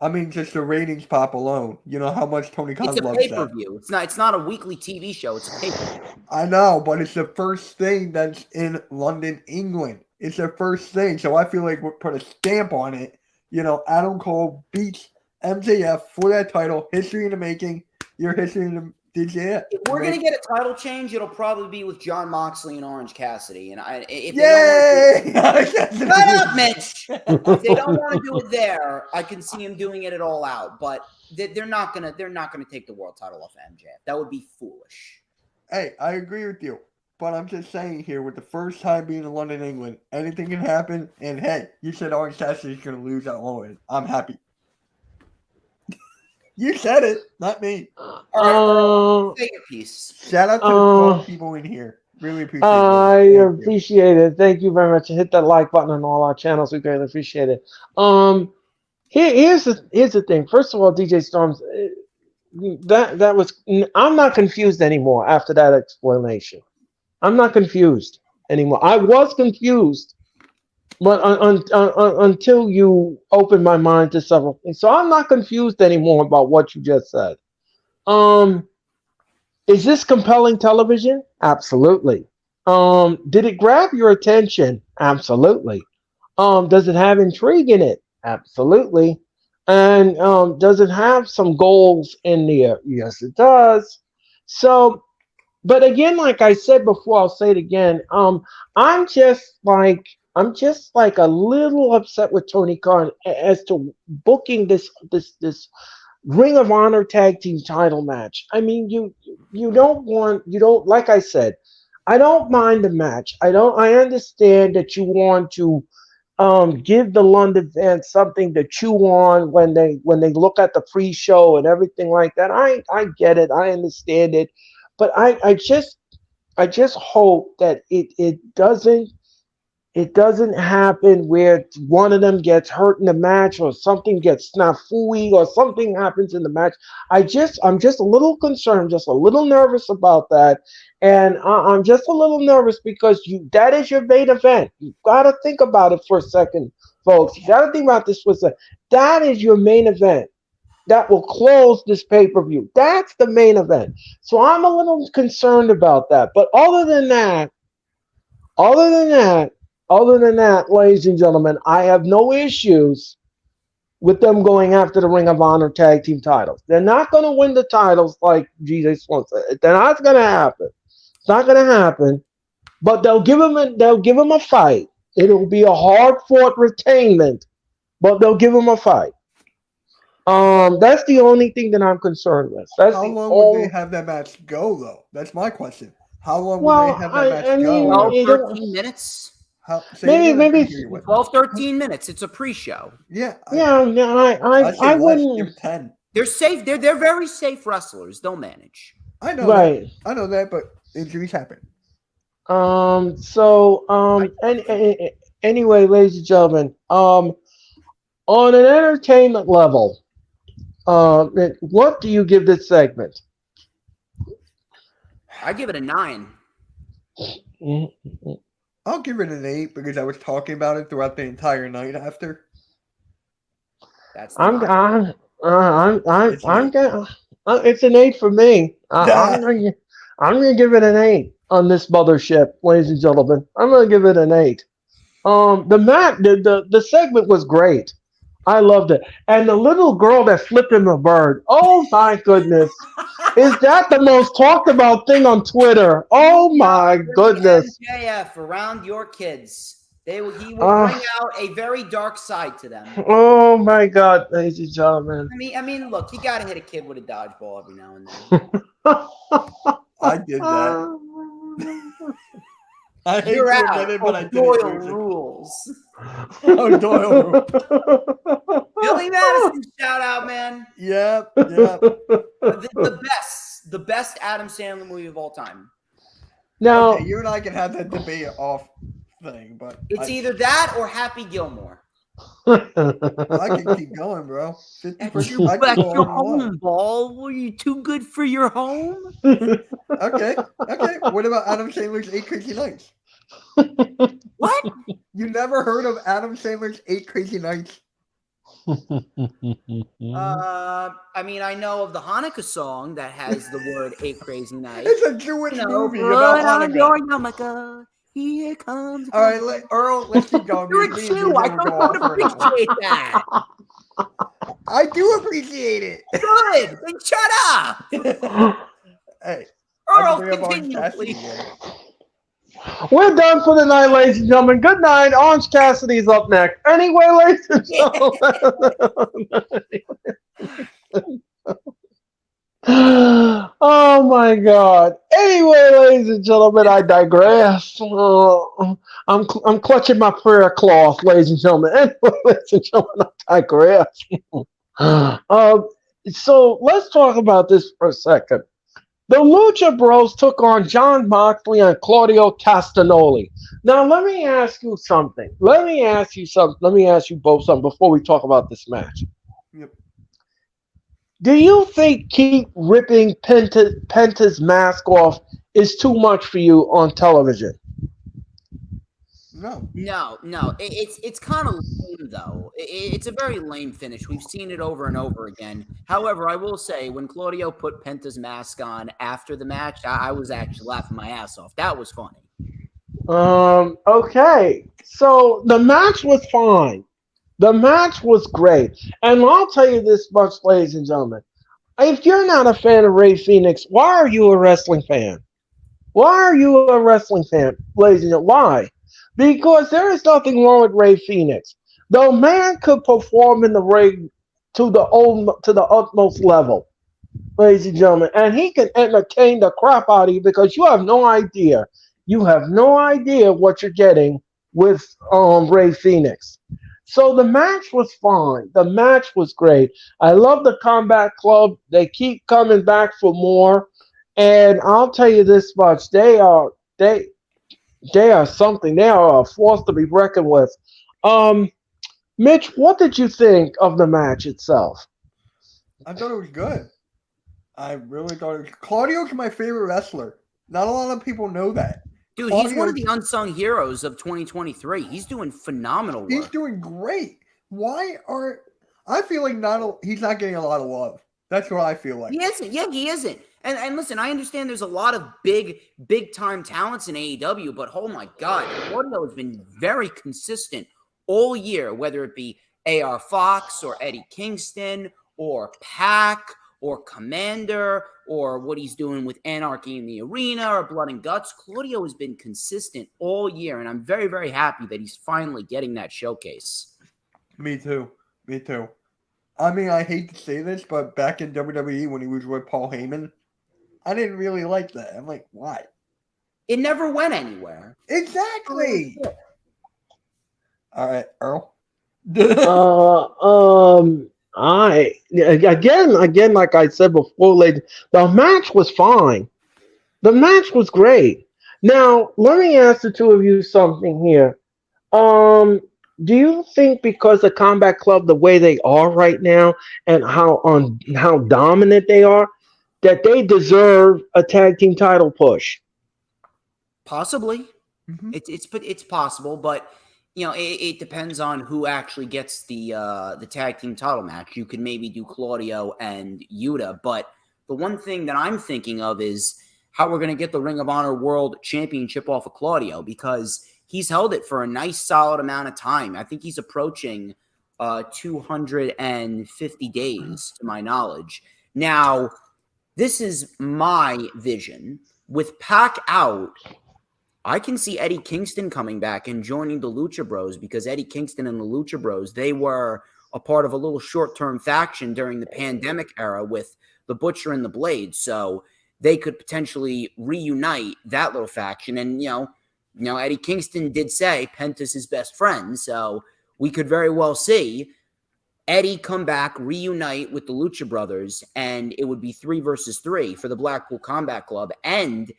I mean, just the ratings pop alone. You know how much Tony Khan loves that. It's a pay-per-view. It's not a weekly TV show. It's a pay-per-view. I know, but it's the first thing that's in London, England. It's the first thing. So I feel like we'll put a stamp on it. You know, Adam Cole beats MJF for that title. History in the making. Your history in the DJ. If we're going to get a title change, it'll probably be with John Moxley and Orange Cassidy. And if Yay! Shut up, Mitch! If they don't want to do it there, I can see him doing it at All Out. But they're not gonna take the world title off of MJF. That would be foolish. Hey, I agree with you. But I'm just saying here, with the first time being in London, England, anything can happen. And hey, you said Orange Cassidy's going to lose at All In. I'm happy. You said it, not me. All right, take a piece. Shout out to the 12 people in here. Really appreciate it. I appreciate it. Thank you very much. Hit that like button on all our channels. We greatly appreciate it. Here's the thing. First of all, DJ Storms, that was. I'm not confused anymore after that explanation. I'm not confused anymore. I was confused, but until you opened my mind to several things, so I'm not confused anymore about what you just said. Um, is this compelling television? Absolutely. Did it grab your attention? Absolutely. Does it have intrigue in it? Absolutely. And does it have some goals in there? Yes, it does. So, but again, like I said before, I'll say it again. I'm just like a little upset with Tony Khan as to booking this Ring of Honor tag team title match. I mean, you don't like I said, I don't mind the match. I understand that you want to give the London fans something to chew on when they look at the pre-show and everything like that. I get it. I understand it. But I just hope that it doesn't happen where one of them gets hurt in the match or something gets snafu or something happens in the match. I'm just a little concerned, just a little nervous about that, and I'm just a little nervous because that is your main event. You got to think about it for a second, folks. You got to think about this for a second. That is your main event. That will close this pay-per-view. That's the main event. So I'm a little concerned about that. But other than that, ladies and gentlemen, I have no issues with them going after the Ring of Honor tag team titles. They're not going to win the titles like Jesus wants it. They're not going to happen. It's not going to happen. But they'll give them a fight. It'll be a hard-fought retainment, but they'll give them a fight. That's the only thing that I'm concerned with. How long would they have that match go, though? That's my question. How long would they have that match go? 12, 13 minutes. Maybe 12, 13 minutes. It's a pre-show. Yeah. I wouldn't. Give 10. They're safe. They're very safe wrestlers. They'll manage. I know right. that. I know that, but injuries happen. Anyway, ladies and gentlemen, on an entertainment level, what do you give this segment? I give it a 9. I'll give it an 8 because I was talking about it throughout the entire night after. It's an 8 for me. I'm gonna give it an 8 on this mothership, ladies and gentlemen. I'm gonna give it an 8. The segment was great. I loved it. And the little girl that flipped him a bird. Oh my goodness. Is that the most talked about thing on Twitter? Oh my goodness. MJF around your kids. He will bring out a very dark side to them. Oh my God, ladies and gentlemen. I mean, look, you gotta hit a kid with a dodgeball every now and then. I did that. I hate You're to out. admit it, but I did Doyle it. rules. Oh, Doyle rules. Billy Madison, shout out, man. Yep. The best Adam Sandler movie of all time. Now, okay, you and I can have that debate off thing, but it's either that or Happy Gilmore. I can keep going, bro. That's your home, ball. Were you too good for your home? Okay. What about Adam Sandler's 8 Crazy Nights? What? You never heard of Adam Sandler's 8 Crazy Nights? I mean, I know of the Hanukkah song that has the word 8 Crazy Nights. It's a Jewish movie about Hanukkah. Here comes. All right, Earl, let's keep going. You're a Jew. I don't appreciate that. I do appreciate it. Good. Then shut up. Hey, Earl, continue, please. We're done for the night, ladies and gentlemen. Good night. Orange Cassidy's up next. Anyway, ladies and gentlemen. Oh my God. Anyway, ladies and gentlemen, I digress. I'm clutching my prayer cloth, ladies and gentlemen. Anyway, ladies and gentlemen, I digress. So let's talk about this for a second. The Lucha Bros took on John Moxley and Claudio Castagnoli. Now, let me ask you something. Let me ask you both something before we talk about this match. Yep. Do you think keep ripping Penta's mask off is too much for you on television? No. No. It's kind of lame though. It's a very lame finish. We've seen it over and over again. However, I will say when Claudio put Penta's mask on after the match, I was actually laughing my ass off. That was funny. Okay. So the match was fine. The match was great. And I'll tell you this much, ladies and gentlemen. If you're not a fan of Ray Phoenix, why are you a wrestling fan? Why are you a wrestling fan, ladies and gentlemen? Why? Because there is nothing wrong with Ray Phoenix. The man could perform in the ring to the utmost level, ladies and gentlemen, and he can entertain the crap out of you because you have no idea. You have no idea what you're getting with Ray Phoenix. So the match was fine. The match was great. I love the Combat Club. They keep coming back for more. And I'll tell you this much: they are something. They are a force to be reckoned with. Mitch, what did you think of the match itself? I thought it was good. I really thought it was. Claudio's my favorite wrestler. Not a lot of people know that. Dude, he's one of the unsung heroes of 2023. He's doing phenomenal work. He's doing great. I feel like he's not getting a lot of love. That's what I feel like. He isn't. Yeah, he isn't. And listen, I understand there's a lot of big time talents in AEW, but oh my God, Claudio has been very consistent all year, whether it be AR Fox or Eddie Kingston or Pac or Commander or what he's doing with Anarchy in the Arena or Blood and Guts. Claudio has been consistent all year, and I'm very, very happy that he's finally getting that showcase. Me too. I mean, I hate to say this, but back in WWE when he was with Paul Heyman, I didn't really like that. I'm like, why? It never went anywhere. Exactly. All right, Earl. I again, like I said before, ladies, the match was fine. The match was great. Now, let me ask the two of you something here. Do you think because the Combat Club, the way they are right now, and how dominant they are, that they deserve a tag team title push? Possibly. Mm-hmm. It's possible, but you know, it depends on who actually gets the tag team title match. You could maybe do Claudio and Yuta, but the one thing that I'm thinking of is how we're going to get the Ring of Honor World Championship off of Claudio, because he's held it for a nice solid amount of time. I think he's approaching 250 days, to my knowledge. Now, this is my vision. With Pac out, I can see Eddie Kingston coming back and joining the Lucha Bros, because Eddie Kingston and the Lucha Bros, they were a part of a little short-term faction during the pandemic era with the Butcher and the Blade. So they could potentially reunite that little faction. And, you know, Eddie Kingston did say Penta's his best friend. So we could very well see Eddie come back, reunite with the Lucha Brothers, and it would be 3 versus 3 for the Blackpool Combat Club. And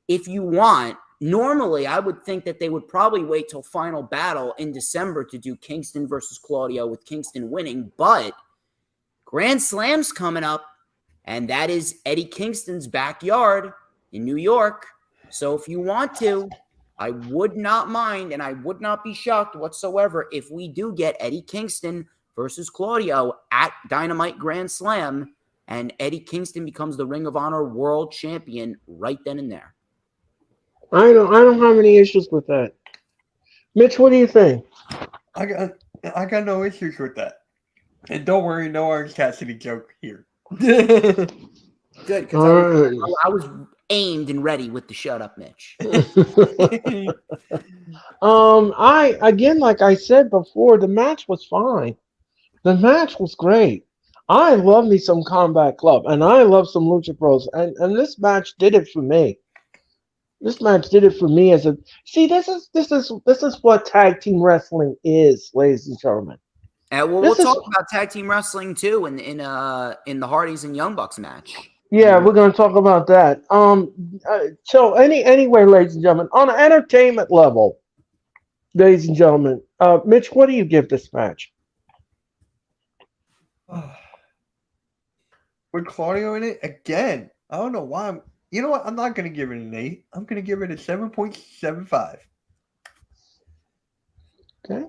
if you want, normally I would think that they would probably wait till Final Battle in December to do Kingston versus Claudio, with Kingston winning. But Grand Slam's coming up, and that is Eddie Kingston's backyard in New York. So if you want to, I would not mind, and I would not be shocked whatsoever if we do get Eddie Kingston versus Claudio at Dynamite Grand Slam, and Eddie Kingston becomes the Ring of Honor World Champion right then and there. I don't have any issues with that. Mitch, what do you think? I got no issues with that. And don't worry, no Orange Cassidy joke here. Good, because I was aimed and ready with the shut up, Mitch. Like I said before, the match was fine. The match was great. I love me some Combat Club, and I love some Lucha Bros, and this match did it for me. This match did it for me as a this is what tag team wrestling is, ladies and gentlemen. And we'll talk about tag team wrestling too in the Hardys and Young Bucks match. Yeah, we're going to talk about that. So anyway, ladies and gentlemen, on an entertainment level, ladies and gentlemen, Mitch, what do you give this match? With Claudio in it again. I don't know why I'm. You know what? I'm not going to give it an 8. I'm going to give it a 7.75. Okay.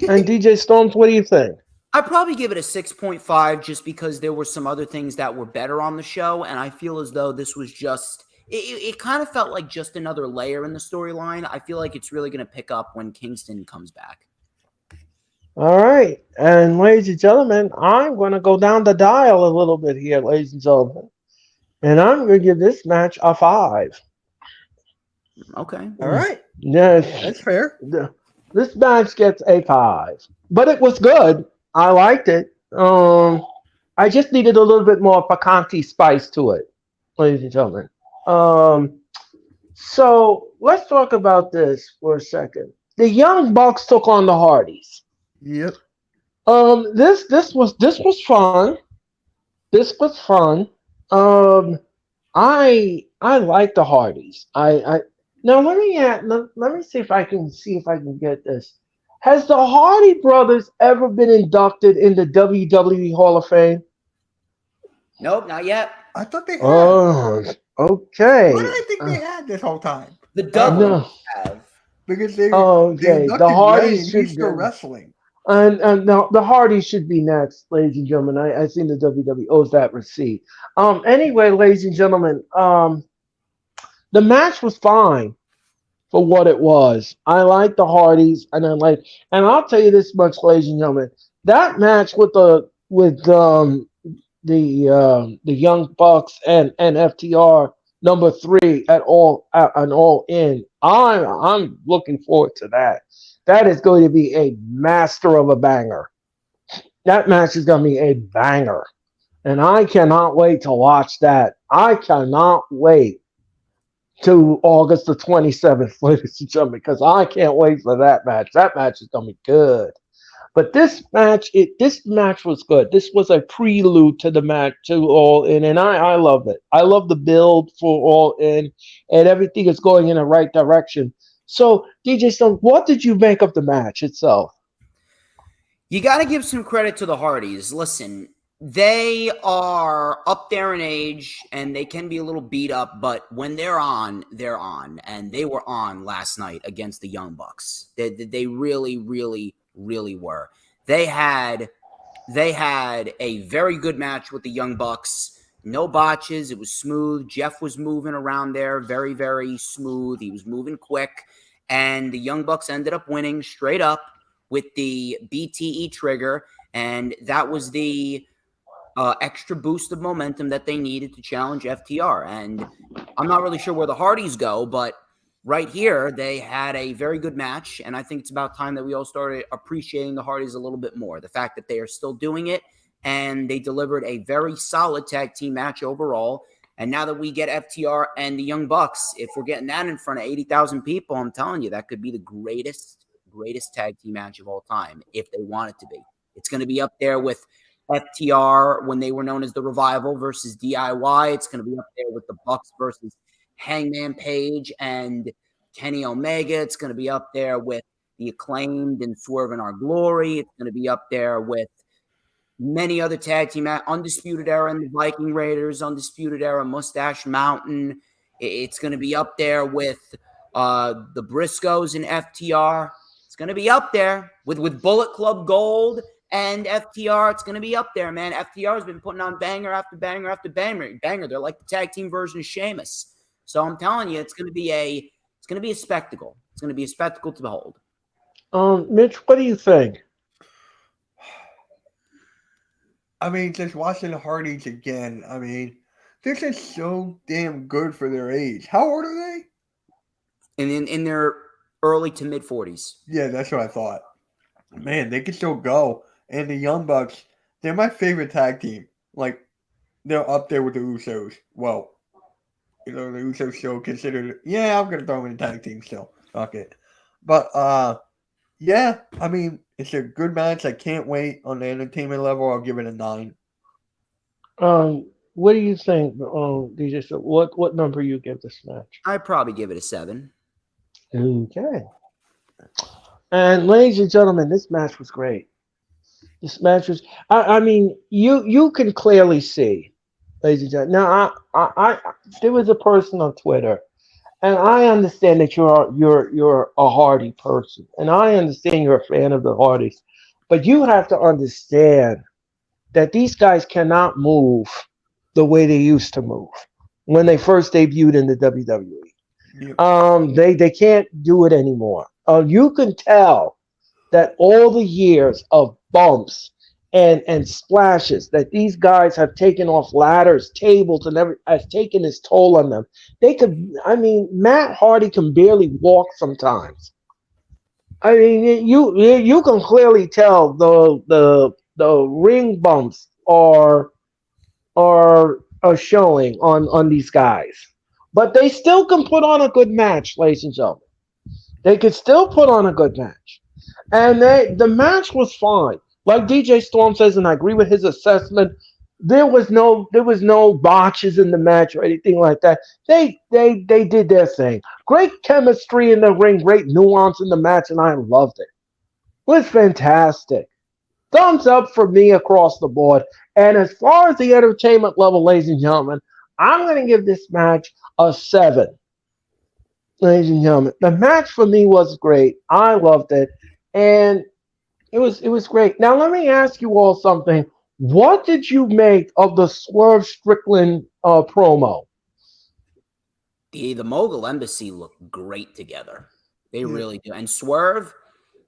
And DJ Storms, what do you think? I'd probably give it a 6.5 just because there were some other things that were better on the show. And I feel as though this was just, it kind of felt like just another layer in the storyline. I feel like it's really going to pick up when Kingston comes back. All right. And ladies and gentlemen, I'm going to go down the dial a little bit here, ladies and gentlemen. And I'm going to give this match a 5. Okay. All right. Yes. That's fair. This match gets a 5. But it was good. I liked it. I just needed a little bit more picante spice to it, ladies and gentlemen. So let's talk about this for a second. The Young Bucks took on the Hardys. Yep. This was fun. This was fun. I like the Hardys. I now let me see if I can get this. Has the Hardy brothers ever been inducted in the WWE Hall of Fame? Nope, not yet. I thought they had. Oh, okay. What did I think they had this whole time? The Dudleys No. have. Because they Okay, inducted the Hardys Ray and should he's still be. wrestling. And now the Hardys should be next, ladies and gentlemen. I think the WWE owes that receipt. Anyway, ladies and gentlemen, the match was fine for what it was. I like the Hardys, and I'll tell you this much, ladies and gentlemen, that match with the Young Bucks and FTR #3 at All In. I'm looking forward to that. That is going to be a master of a banger. That match is going to be a banger, and I cannot wait to watch that. I cannot wait to August the 27th, ladies and gentlemen, because I can't wait for that match. That match is going to be good. But this match was good. This was a prelude to the match to All In, and I love it. I love the build for All In, and everything is going in the right direction. So, DJ Stone, what did you make of the match itself? You got to give some credit to the Hardys. Listen, they are up there in age and they can be a little beat up, but when they're on, they're on. And they were on last night against the Young Bucks. They really, really, really were. They had a very good match with the Young Bucks. No botches. It was smooth. Jeff was moving around there very, very smooth. He was moving quick. And the Young Bucks ended up winning straight up with the BTE trigger. And that was the extra boost of momentum that they needed to challenge FTR. And I'm not really sure where the Hardys go, but right here, they had a very good match. And I think it's about time that we all started appreciating the Hardys a little bit more. The fact that they are still doing it, and they delivered a very solid tag team match overall. And now that we get FTR and the Young Bucks, if we're getting that in front of 80,000 people, I'm telling you, that could be the greatest tag team match of all time if they want it to be. It's going to be up there with FTR when they were known as the Revival versus DIY. It's going to be up there with the Bucks versus Hangman Page and Kenny Omega. It's going to be up there with the Acclaimed and Swerve in Our Glory. It's going to be up there with many other tag team, Undisputed Era and the Viking Raiders, Undisputed Era, Mustache Mountain. It's going to be up there with the Briscoes and FTR. It's going to be up there with Bullet Club Gold and FTR. It's going to be up there, man. FTR has been putting on banger after banger after banger. They're like the tag team version of Sheamus. So I'm telling you, it's going to be a spectacle. It's going to be a spectacle to behold. Mitch, what do you think? I mean, just watching the Hardys again, I mean, this is so damn good for their age. How old are they? In their early to mid 40s. Yeah, that's what I thought. Man, they can still go. And the Young Bucks, they're my favorite tag team. Like, they're up there with the Usos. Well, the Usos still considered, I'm going to throw them in the tag team still. Fuck it. But, yeah, I mean, it's a good match. I can't wait. On the entertainment level, I'll give it a 9. What do you think, DJ? So what number you give this match? I'd probably give it a 7. Okay. And ladies and gentlemen, this match was great. This match was. I mean, you can clearly see, ladies and gentlemen. Now, there was a person on Twitter, and I understand that you're a Hardy person, and I understand you're a fan of the Hardys, but you have to understand that these guys cannot move the way they used to move when they first debuted in the WWE. Yep. They can't do it anymore. You can tell that all the years of bumps and splashes that these guys have taken off ladders, tables, and everything has taken its toll on them. They could, I mean, Matt Hardy can barely walk sometimes. I mean, you can clearly tell the ring bumps are showing on these guys, but they still can put on a good match, ladies and gentlemen. They could still put on a good match. And the match was fine. Like DJ Storm says, and I agree with his assessment, there was no botches in the match or anything like that. They did their thing. Great chemistry in the ring, great nuance in the match, and I loved it. It was fantastic. Thumbs up for me across the board. And as far as the entertainment level, ladies and gentlemen, I'm going to give this match a 7. Ladies and gentlemen, the match for me was great. I loved it, and it was great. Now let me ask you all something. What did you make of the Swerve Strickland promo? The Mogul Embassy look great together. They really do. And Swerve,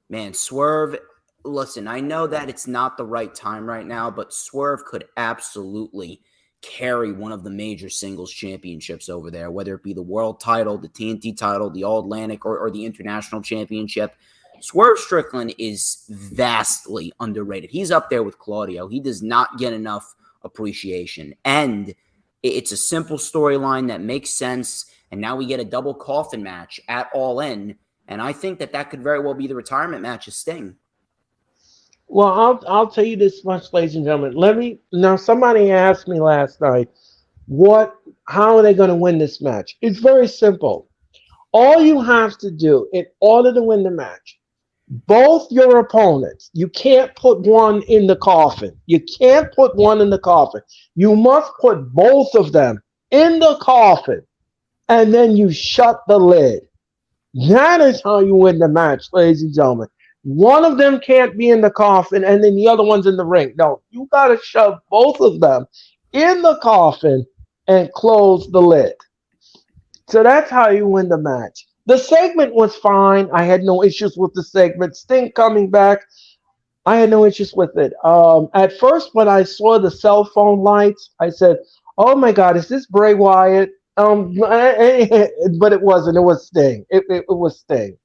man, Swerve. Listen, I know that it's not the right time right now, but Swerve could absolutely carry one of the major singles championships over there, whether it be the world title, the TNT title, the All Atlantic, or the international championship. Swerve Strickland is vastly underrated. He's up there with Claudio. He does not get enough appreciation. And it's a simple storyline that makes sense. And now we get a double coffin match at All In. And I think that could very well be the retirement match of Sting. Well, I'll tell you this much, ladies and gentlemen. Now somebody asked me last night, how are they going to win this match? It's very simple. All you have to do in order to win the match, both your opponents, you can't put one in the coffin. You can't put one in the coffin. You must put both of them in the coffin, and then you shut the lid. That is how you win the match, ladies and gentlemen. One of them can't be in the coffin, and then the other one's in the ring. No, you got to shove both of them in the coffin and close the lid. So that's how you win the match. The segment was fine. I had no issues with the segment. Sting coming back, I had no issues with it. At first, when I saw the cell phone lights, I said, "Oh my God, is this Bray Wyatt?" But it wasn't. It was Sting. It was Sting.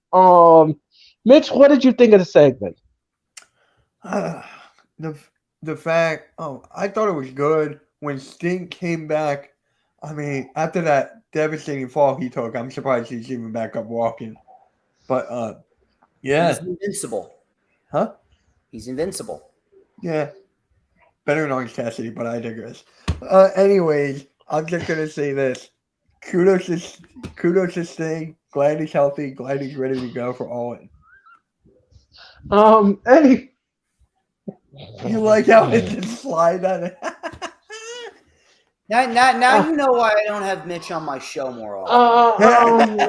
Mitch, what did you think of the segment? The fact, I thought it was good when Sting came back. I mean, after that devastating fall he took, I'm surprised he's even back up walking. But yeah, He's invincible. Huh? He's invincible. Yeah, better than Orange Cassidy, but I digress. Anyways, I'm just gonna say this: kudos to Sting. Glad he's healthy. Glad he's ready to go for All In. You like how it just slide on it? Now you know why I don't have Mitch on my show more often.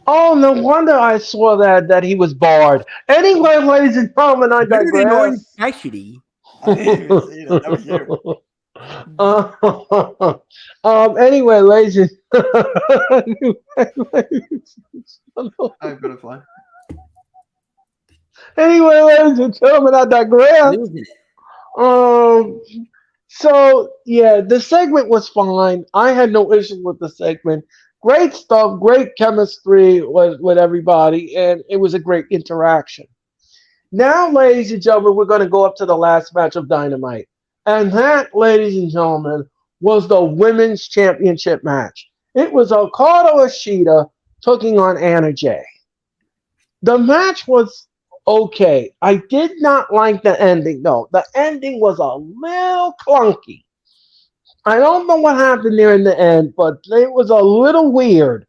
Oh, no wonder I saw that he was barred. Anyway, ladies and gentlemen, I digress. Cassidy. I didn't even see that. That was you. Anyway, ladies and I'm gonna fly. Anyway, ladies and gentlemen, I digress. So yeah, the segment was fine. I had no issue with the segment. Great stuff, great chemistry with everybody, and it was a great interaction. Now, ladies and gentlemen, we're going to go up to the last match of Dynamite. And that, ladies and gentlemen, was the Women's Championship match. It was Okada Ishida taking on Anna Jay. The match was okay. I did not like the ending, though. The ending was a little clunky. I don't know what happened there in the end, but it was a little weird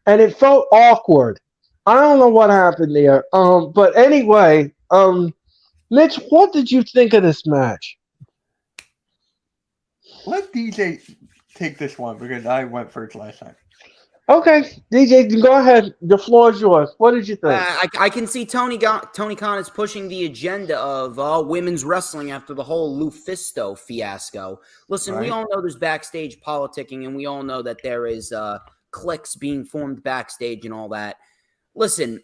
and it felt awkward. I don't know what happened there. But anyway, Mitch, what did you think of this match? Let DJ take this one because I went first last time. Okay, DJ, go ahead. The floor is yours. What did you think? I can see Tony Khan is pushing the agenda of women's wrestling after the whole Lufisto fiasco. Listen, we all know there's backstage politicking, and we all know that there is cliques being formed backstage and all that. Listen,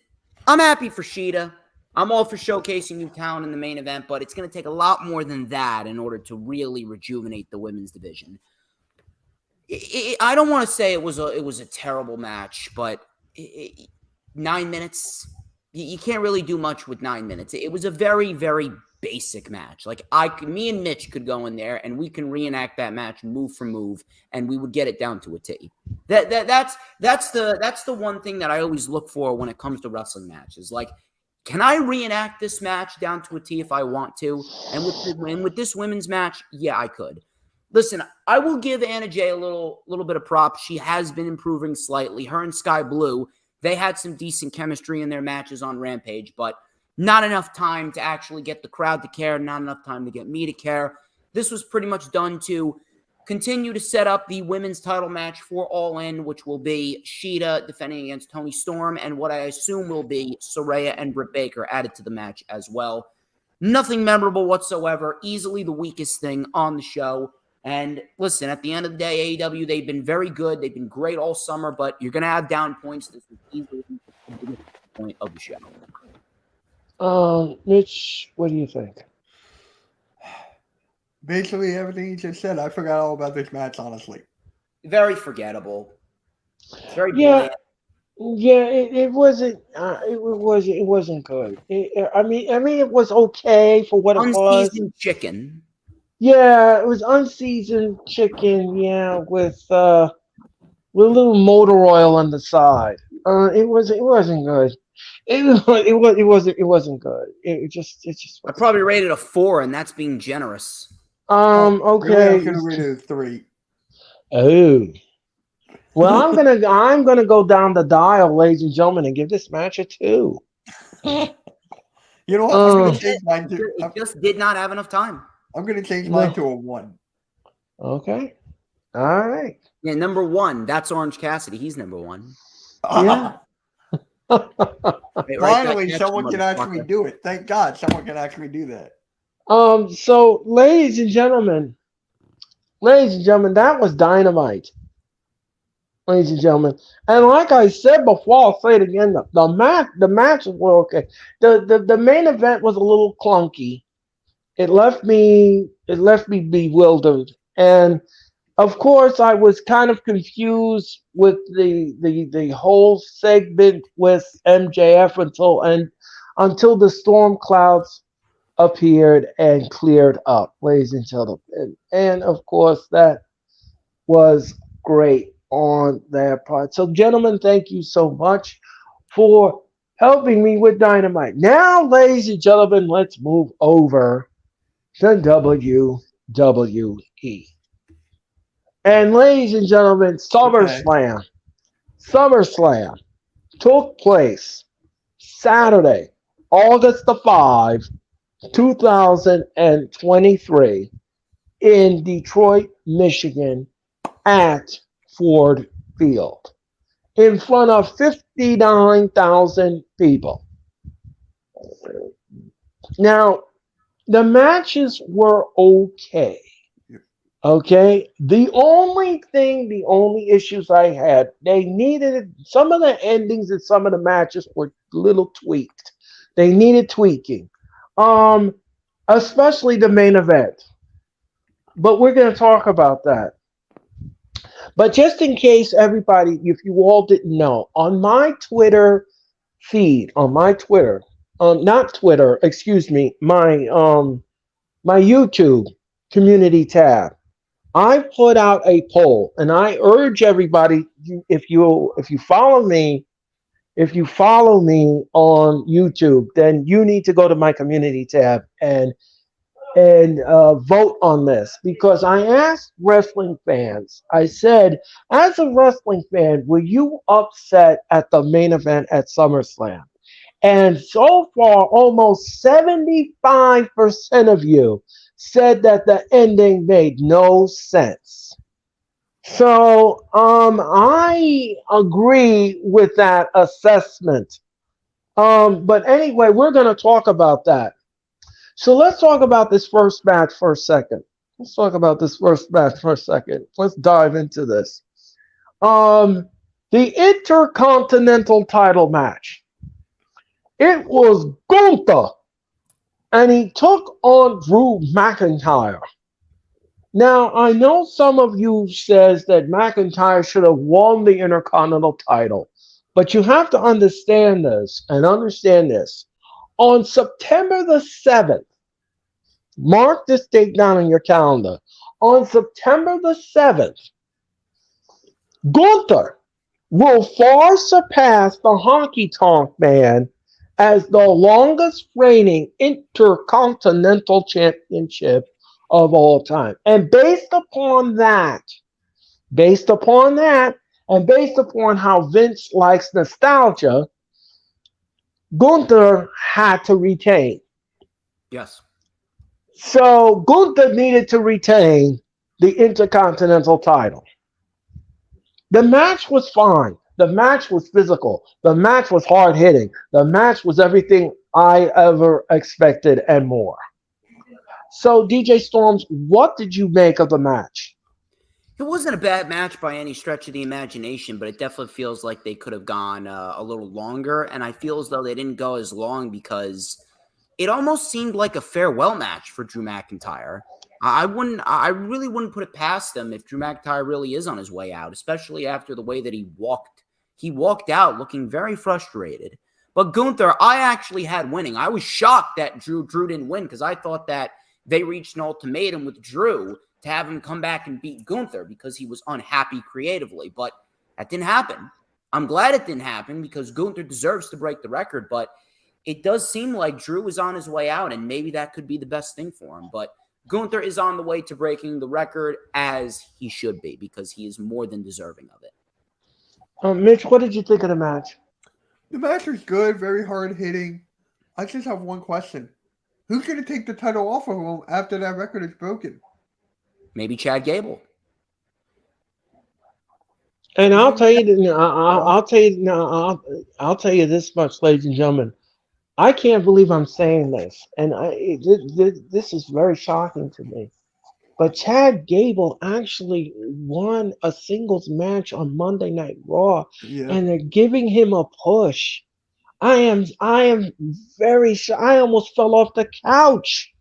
I'm happy for Sheeta. I'm all for showcasing new talent in the main event, but it's going to take a lot more than that in order to really rejuvenate the women's division. I don't want to say it was a terrible match, but 9 minutes, you can't really do much with 9 minutes. It was a very, very basic match. Like me and Mitch could go in there and we can reenact that match move for move, and we would get it down to a T. That's the one thing that I always look for when it comes to wrestling matches. Like, can I reenact this match down to a T if I want to? And with this women's match, yeah, I could. Listen, I will give Anna Jay a little bit of props. She has been improving slightly. Her and Sky Blue, they had some decent chemistry in their matches on Rampage, but not enough time to actually get the crowd to care, not enough time to get me to care. This was pretty much done to continue to set up the women's title match for All In, which will be Sheeta defending against Toni Storm, and what I assume will be Saraya and Britt Baker added to the match as well. Nothing memorable whatsoever. Easily the weakest thing on the show. And listen, at the end of the day, AEW, they've been very good. They've been great all summer, but you're going to have down points. This is easily the biggest point of the show. Mitch, what do you think? Basically, everything you just said. I forgot all about this match, honestly. Very forgettable. Very bland. Yeah, it wasn't. It wasn't good. I mean, it was okay for what it was. Unseasoned chicken. Yeah, it was unseasoned chicken. Yeah, with a little motor oil on the side. It wasn't good. It wasn't good. It just. I probably rated a 4, and that's being generous. Okay. I'm gonna rate it a 3. Oh. Well, I'm gonna go down the dial, ladies and gentlemen, and give this match a 2. You know what? I'm gonna change mine to. It just did not have enough time. I'm gonna change mine to a 1. Okay. All right. Yeah, number 1. That's Orange Cassidy. He's number 1. Yeah. Finally, someone can actually do it. Thank God, someone can actually do that. So, ladies and gentlemen, that was Dynamite. Ladies and gentlemen, and like I said before, I'll say it again: the matches were okay. The main event was a little clunky. It left me bewildered, and of course, I was kind of confused with the whole segment with MJF until the storm clouds appeared and cleared up, ladies and gentlemen. And of course, that was great on their part. So, gentlemen, thank you so much for helping me with Dynamite. Now, ladies and gentlemen, let's move over to WWE. And ladies and gentlemen, SummerSlam took place Saturday, August the 5th, 2023 in Detroit, Michigan at Ford Field in front of 59,000 people. Now, the matches were okay. Okay. The only issues I had, they needed some of the endings and some of the matches were a little tweaked. They needed tweaking. Especially the main event. But we're going to talk about that. But just in case everybody, if you all didn't know, on my Twitter feed, my YouTube community tab, I put out a poll, and I urge everybody, if you follow me on YouTube, then you need to go to my community tab and vote on this, because I asked wrestling fans. I said, as a wrestling fan, were you upset at the main event at SummerSlam? And so far, almost 75% of you said that the ending made no sense. So I agree with that assessment. But anyway, we're going to talk about that. So let's talk about this first match for a second. Let's talk about this first match for a second. Let's dive into this. The Intercontinental title match. It was Gunther, and he took on Drew McIntyre. Now, I know some of you says that McIntyre should have won the Intercontinental title, but you have to understand this and understand this. On September the 7th, mark this date down on your calendar. On September the 7th, Gunther will far surpass the Honky Tonk Man as the longest reigning Intercontinental Championship of all time. And based upon that, and based upon how Vince likes nostalgia, Gunther had to retain. Yes. So Gunther needed to retain the Intercontinental title. The match was fine. The match was physical. The match was hard hitting. The match was everything I ever expected and more. So, DJ Storms, what did you make of the match? It wasn't a bad match by any stretch of the imagination, but it definitely feels like they could have gone a little longer. And I feel as though they didn't go as long because it almost seemed like a farewell match for Drew McIntyre. I really wouldn't put it past them if Drew McIntyre really is on his way out, especially after the way that he walked. He walked out looking very frustrated. But Gunther, I actually had winning. I was shocked that Drew didn't win because I thought that they reached an ultimatum with Drew to have him come back and beat Gunther because he was unhappy creatively. But that didn't happen. I'm glad it didn't happen because Gunther deserves to break the record. But it does seem like Drew is on his way out, and maybe that could be the best thing for him. But Gunther is on the way to breaking the record as he should be because he is more than deserving of it. Mitch, what did you think of the match? The match was good, very hard hitting. I just have one question. Who's going to take the title off of him after that record is broken? Maybe Chad Gable. And I'll tell you, I'll tell you this much, ladies and gentlemen. I can't believe I'm saying this, and this is very shocking to me. But Chad Gable actually won a singles match on Monday Night Raw, and they're giving him a push. I am very shocked. I almost fell off the couch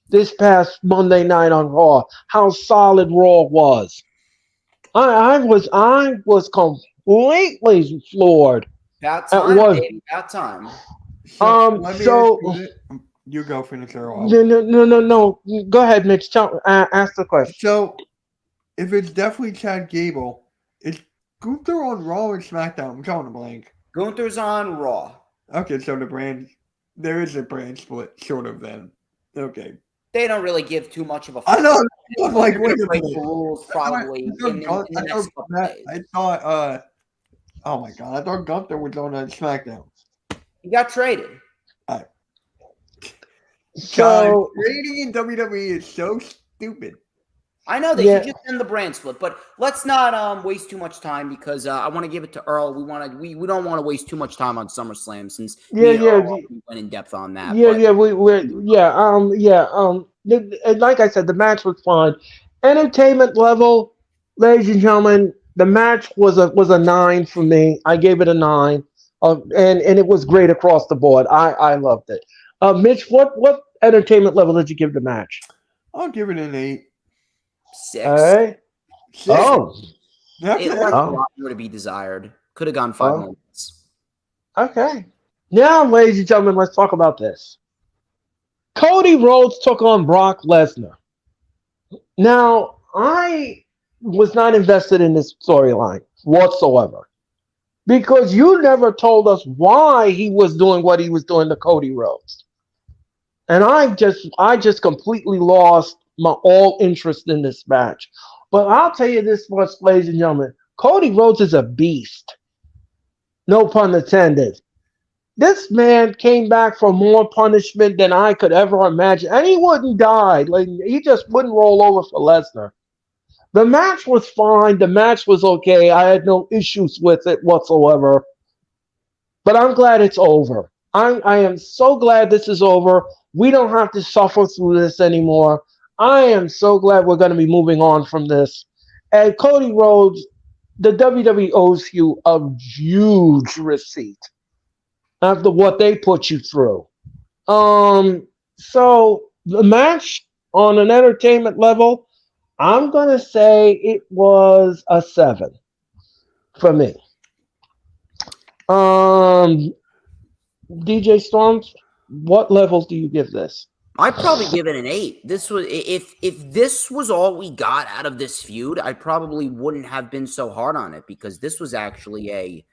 this past Monday night on Raw. How solid Raw was. I was completely floored. About time, baby. About time. So you go finish her off. No. Go ahead, Mitch. Ask the question. So, if it's definitely Chad Gable, is Gunther on Raw or SmackDown? I'm drawing a blank. Gunther's on Raw. Okay, so there is a brand split, sort of then. Okay. They don't really give too much of a I know. I'm like, wait a minute. The rules probably in the next couple days. I thought, oh my God, I thought Gunther was on SmackDown. He got traded. All right. So trading in WWE is so stupid. I know they should just end the brand split, but let's not waste too much time because I want to give it to Earl. We don't want to waste too much time on SummerSlam since we went in depth on that. Like I said, the match was fine. Entertainment level, ladies and gentlemen, the match was a 9 for me. I gave it a 9, and it was great across the board. I loved it. Mitch, what entertainment level did you give the match? I'll give it an 8. 6. Hey. 6. Oh. It left a lot more to be desired. Could have gone 5 minutes. Okay. Now, ladies and gentlemen, let's talk about this. Cody Rhodes took on Brock Lesnar. Now, I was not invested in this storyline whatsoever because you never told us why he was doing what he was doing to Cody Rhodes. And I just completely lost my all interest in this match. But I'll tell you this much, ladies and gentlemen. Cody Rhodes is a beast. No pun intended. This man came back for more punishment than I could ever imagine. And he wouldn't die. Like he just wouldn't roll over for Lesnar. The match was fine. The match was okay. I had no issues with it whatsoever. But I'm glad it's over. I am so glad this is over. We don't have to suffer through this anymore. I am so glad we're going to be moving on from this. And Cody Rhodes, the WWE owes you a huge receipt after what they put you through. So the match on an entertainment level, I'm going to say it was a 7 for me. DJ Storms, what levels do you give this? I'd probably give it an 8. This was if this was all we got out of this feud, I probably wouldn't have been so hard on it because this was actually a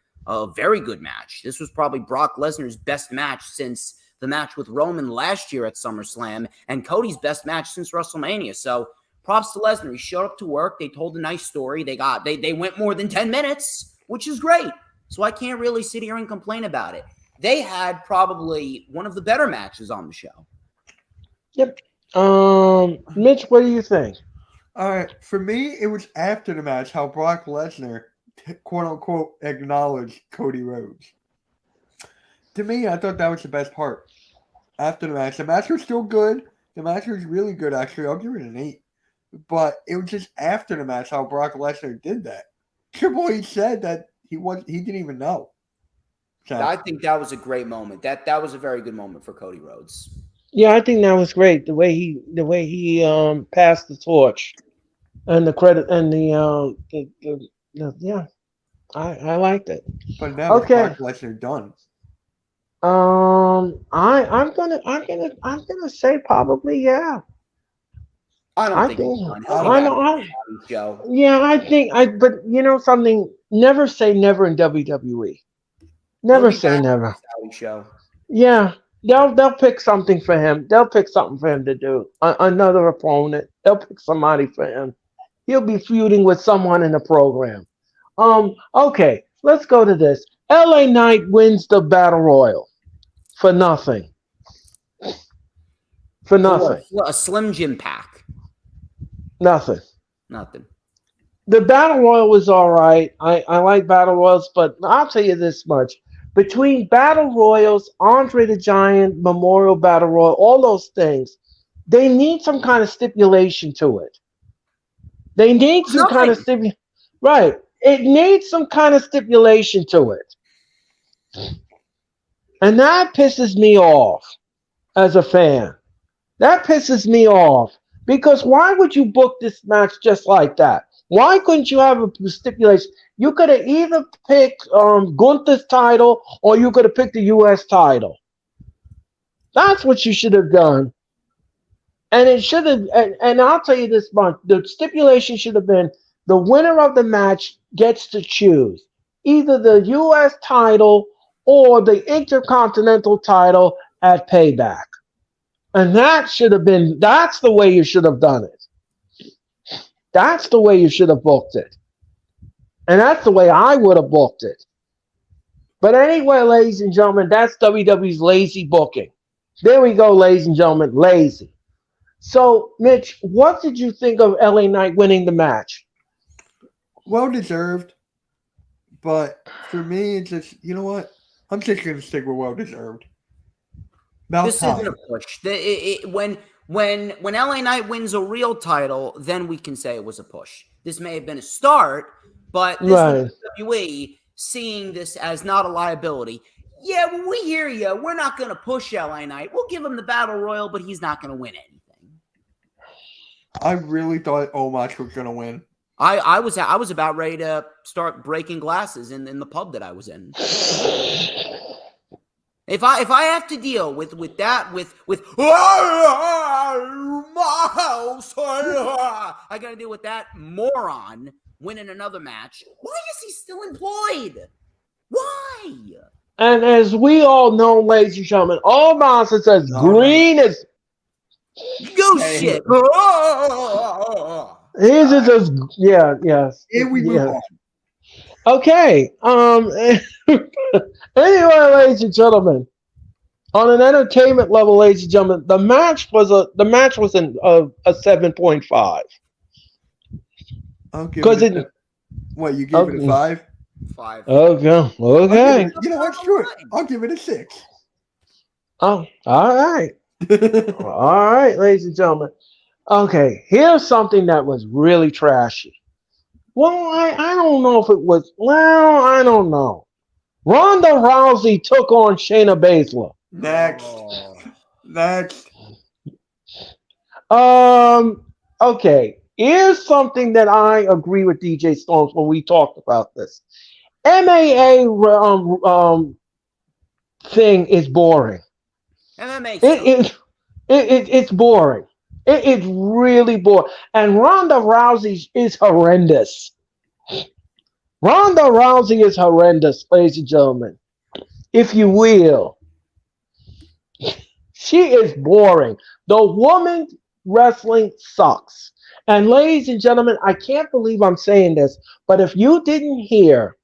very good match. This was probably Brock Lesnar's best match since the match with Roman last year at SummerSlam and Cody's best match since WrestleMania. So props to Lesnar. He showed up to work. They told a nice story. They went more than 10 minutes, which is great. So I can't really sit here and complain about it. They had probably one of the better matches on the show. Yep. Mitch, what do you think? All right. For me, it was after the match how Brock Lesnar, quote unquote, acknowledged Cody Rhodes. To me, I thought that was the best part. After the match was still good. The match was really good, actually. I'll give it an 8. But it was just after the match how Brock Lesnar did that. Triple H said that he didn't even know. So, I think that was a great moment. That was a very good moment for Cody Rhodes. Yeah, I think that was great. The way he passed the torch, and the credit, and yeah, I liked it. But now Okay. Brock Lesnar done. I'm gonna say probably yeah. I don't think think he's done. but you know something. Never say never in WWE. Never say never. Show. Yeah, they'll pick something for him. They'll pick something for him to do. Another opponent. They'll pick somebody for him. He'll be feuding with someone in the program. Okay, let's go to this. LA Knight wins the Battle Royal for nothing. For nothing. A Slim Jim pack. Nothing. The Battle Royal was all right. I like Battle Royals, but I'll tell you this much. Between Battle Royals, Andre the Giant, Memorial Battle Royal, all those things, they need some kind of stipulation to it. They need some kind of stipulation. Right. It needs some kind of stipulation to it. And that pisses me off as a fan. That pisses me off. Because why would you book this match just like that? Why couldn't you have a stipulation? You could have either picked Gunther's title or you could have picked the U.S. title. That's what you should have done. And it should have, and I'll tell you this much, the stipulation should have been the winner of the match gets to choose either the U.S. title or the Intercontinental title at Payback. And that's the way you should have done it. That's the way you should have booked it. And that's the way I would have booked it. But anyway, ladies and gentlemen, that's WWE's lazy booking. There we go, ladies and gentlemen, lazy. So, Mitch, what did you think of LA Knight winning the match? Well deserved. But for me, it's just, you know what? I'm just going to stick with well deserved. This isn't a push. When LA Knight wins a real title, then we can say it was a push. This may have been a start, but this is WWE seeing this as not a liability. Yeah, well, we hear you. We're not going to push LA Knight. We'll give him the Battle Royal, but he's not going to win anything. I really thought Omos was going to win. I was about ready to start breaking glasses in the pub that I was in. If I have to deal with that with I gotta deal with that moron winning another match. Why is he still employed? Why? And as we all know, ladies and gentlemen, Omos is as All right. green as Go Hey. shit. his is as yes. Here we move on. Okay. Anyway, ladies and gentlemen, on an entertainment level, ladies and gentlemen, the match was a 7.5 I'll give because it. What you gave it a 5? 5. Okay. You know what? Screw it. I'll give it a 6. Oh, all right. All right, ladies and gentlemen. Okay, here's something that was really trashy. Well, I don't know if it was. Well, I don't know. Ronda Rousey took on Shayna Baszler. Next. Oh. Next. Okay. Here's something that I agree with DJ Storms when we talked about this. MAA thing is boring. MMA It's boring. It's really boring. And Ronda Rousey is horrendous. Ronda Rousey is horrendous, ladies and gentlemen. If you will. She is boring. The woman wrestling sucks. And ladies and gentlemen, I can't believe I'm saying this, but if you didn't hear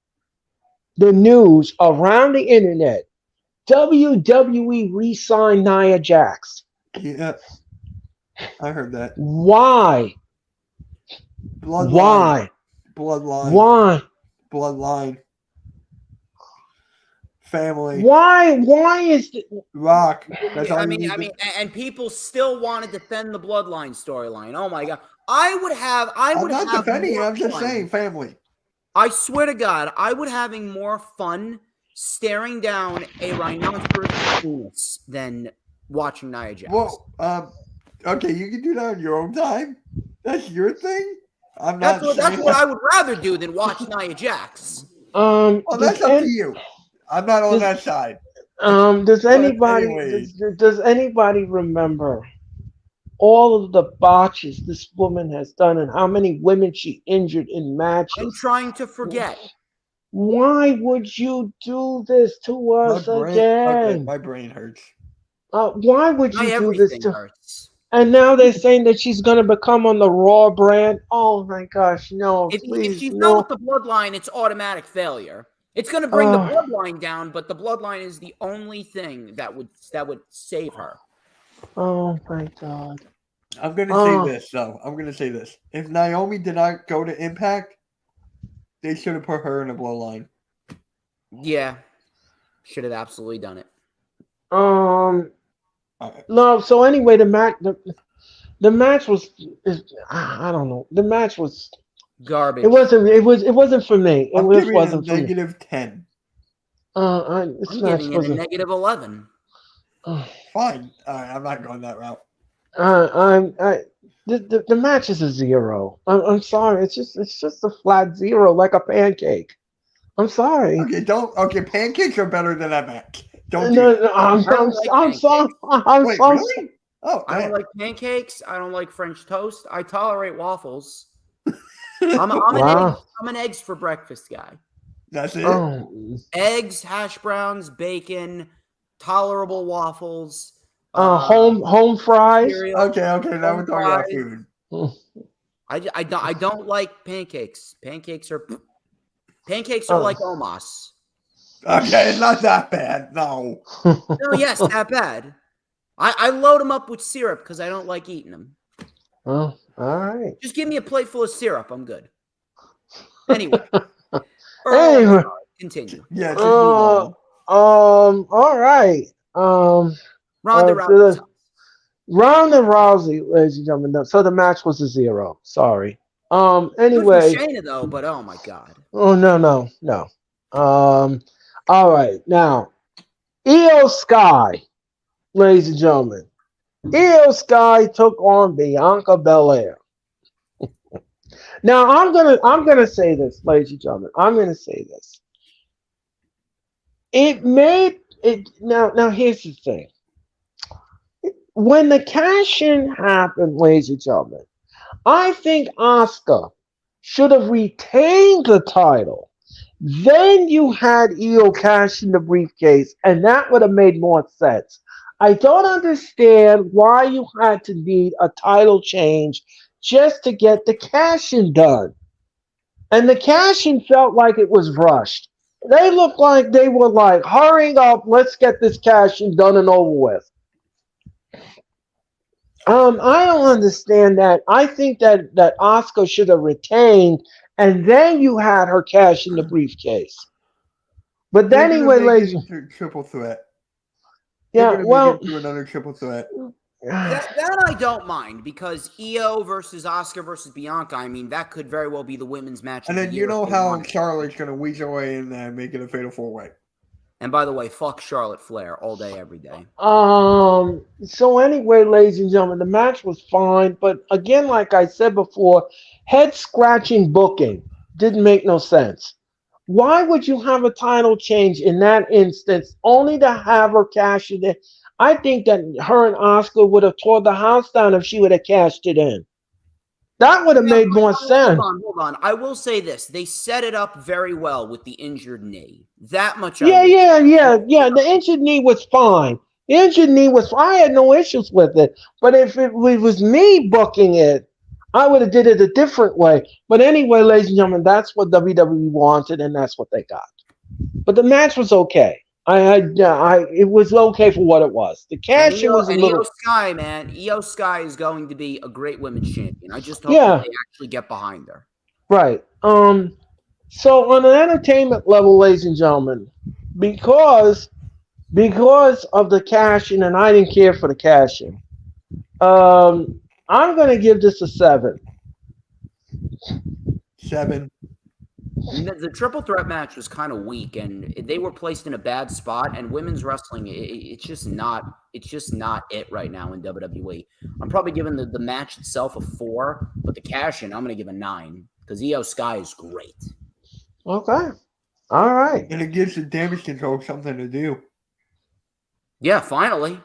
the news around the internet, WWE re-signed Nia Jax. Yeah. I heard that. Why? Bloodline. Why? Bloodline. Why? Bloodline. Family. Why is it? Rock. That's all I you mean, need to- and people still want to defend the bloodline storyline. Oh my god, I would have. I'm not defending it. more I'm just fun. saying family. I swear to God, I would having more fun staring down a rhinoceros penis than watching Nia Jax. Well, okay, you can do that on your own time. That's your thing. I'm not. That's what I would rather do than watch Nia Jax. Well, that's up to you. I'm not on that side. Does anybody anyways. does anybody remember all of the botches this woman has done and how many women she injured in matches? I'm trying to forget. Why would you do this to us again? Okay, my brain hurts. Why would My you do this everything to? hurts. And now they're saying that she's going to become on the Raw brand. Oh my gosh, no! If Please, she's no. not with the bloodline, it's automatic failure. It's going to bring the bloodline down, but the bloodline is the only thing that would save her. Oh my God! I'm gonna say this though. I'm gonna say this. If Naomi did not go to Impact, they should have put her in a bloodline. Yeah, should have absolutely done it. No. So anyway, the match was. I don't know. The match was Garbage. It wasn't for me. I'm It giving wasn't it for a me. negative 10. This I'm match giving it a wasn't. negative 11. Fine. All right, I'm not going that route. The match is a 0. I'm sorry. It's just a flat 0, like a pancake. I'm sorry. Okay, pancakes are better than that match. Don't do No, it. no, I'm sorry. Wait, really? Oh, I don't damn. like pancakes. I don't like French toast. I tolerate waffles. I'm Wow. an eggs for breakfast guy. That's it. Oh, Eggs, hash browns, bacon, tolerable waffles. home fries. cereal, Okay. Now we're talking about fries. food. I don't like pancakes. Pancakes are like Omos. Okay, it's not that bad. No. No, yes, that bad. I load them up with syrup because I don't like eating them. Oh, all right. Just give me a plate full of syrup. I'm good. Anyway. Anyway. Continue. Yeah, just move on. All right. Ronda Rousey. Ronda Rousey, ladies and gentlemen. So the match was a 0. Sorry. Good for Anyway. Shayna though, but oh my god. Oh no. All right. Now, Io Sky, ladies and gentlemen. Io Sky took on Bianca Belair. Now I'm gonna say this, ladies and gentlemen. I'm gonna say this. It made it now. Here's the thing. When the cash-in happened, ladies and gentlemen, I think Asuka should have retained the title Then you had Io cash in the briefcase, and that would have made more sense. I don't understand why you had to need a title change just to get the cash in done. And the cash in felt like it was rushed. They looked like they were like, hurrying up, let's get this cash in done and over with. I don't understand that. I think that Oscar should have retained, and then you had her cash in the briefcase. But They're gonna anyway, make it ladies, into triple threat. They're yeah, gonna make well, it into another triple threat. That I don't mind because Io versus Oscar versus Bianca. I mean, that could very well be the women's match. And of then the you year know if they how want it. Charlotte's gonna weasel away and make it a fatal 4-way. And by the way, fuck Charlotte Flair all day, every day. So anyway, ladies and gentlemen, the match was fine, but again, like I said before, head scratching booking didn't make no sense. Why would you have a title change in that instance only to have her cash it in? I think that her and Oscar would have tore the house down if she would have cashed it in. That would have Yeah, made but more sense. hold on. I will say this: they set it up very well with the injured knee. That much, Yeah, I will. yeah. The injured knee was fine. The injured knee was fine. I had no issues with it. But if it was me booking it, I would have did it a different way. But anyway, ladies and gentlemen, that's what WWE wanted, and that's what they got. But the match was okay. It was okay for what it was. The And cash, it was a Io little, Sky, man, Io Sky is going to be a great women's champion. I just hope that yeah, they actually get behind her. right. So on an entertainment level, ladies and gentlemen, because because of the cashing, and I didn't care for the cashing. I'm going to give this a 7. 7. The triple threat match was kind of weak, and they were placed in a bad spot. And women's wrestling, it's just not it right now in WWE. I'm probably giving the match itself a 4, but the cash in, I'm going to give a 9 because Io Sky is great. Okay. All right. And it gives the damage control something to do. Yeah, finally.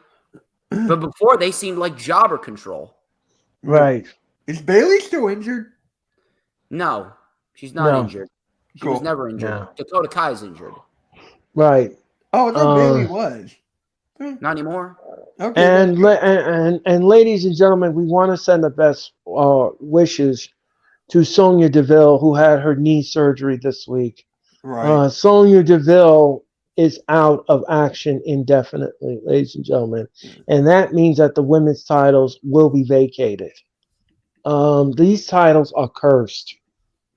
But before, they seemed like jobber control. Right. Is Bailey still injured? No, she's not No. injured. She Cool. was never injured. No. Dakota Kai's injured. Right. Oh, I thought Bailey was. Not anymore. Okay. And that's and ladies and gentlemen, we want to send the best wishes to Sonya Deville, who had her knee surgery this week. good. Right. Sonya Deville is out of action indefinitely, ladies and gentlemen, and that means that the women's titles will be vacated. These titles are cursed,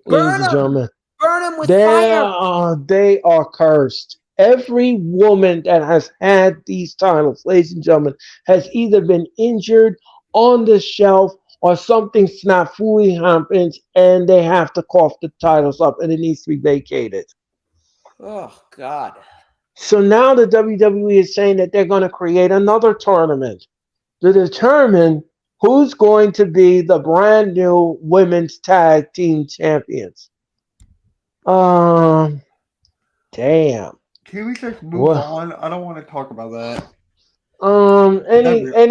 ladies Burn and 'em! gentlemen. Burn him with They fire! they are cursed. Every woman that has had these titles, ladies and gentlemen, has either been injured on the shelf or something snafu happens and they have to cough the titles up and it needs to be vacated. Oh, God. So now the WWE is saying that they're going to create another tournament to determine who's going to be the brand new women's tag team champions. Damn. Can we just move Well, on? I don't want to talk about that. Anyway, I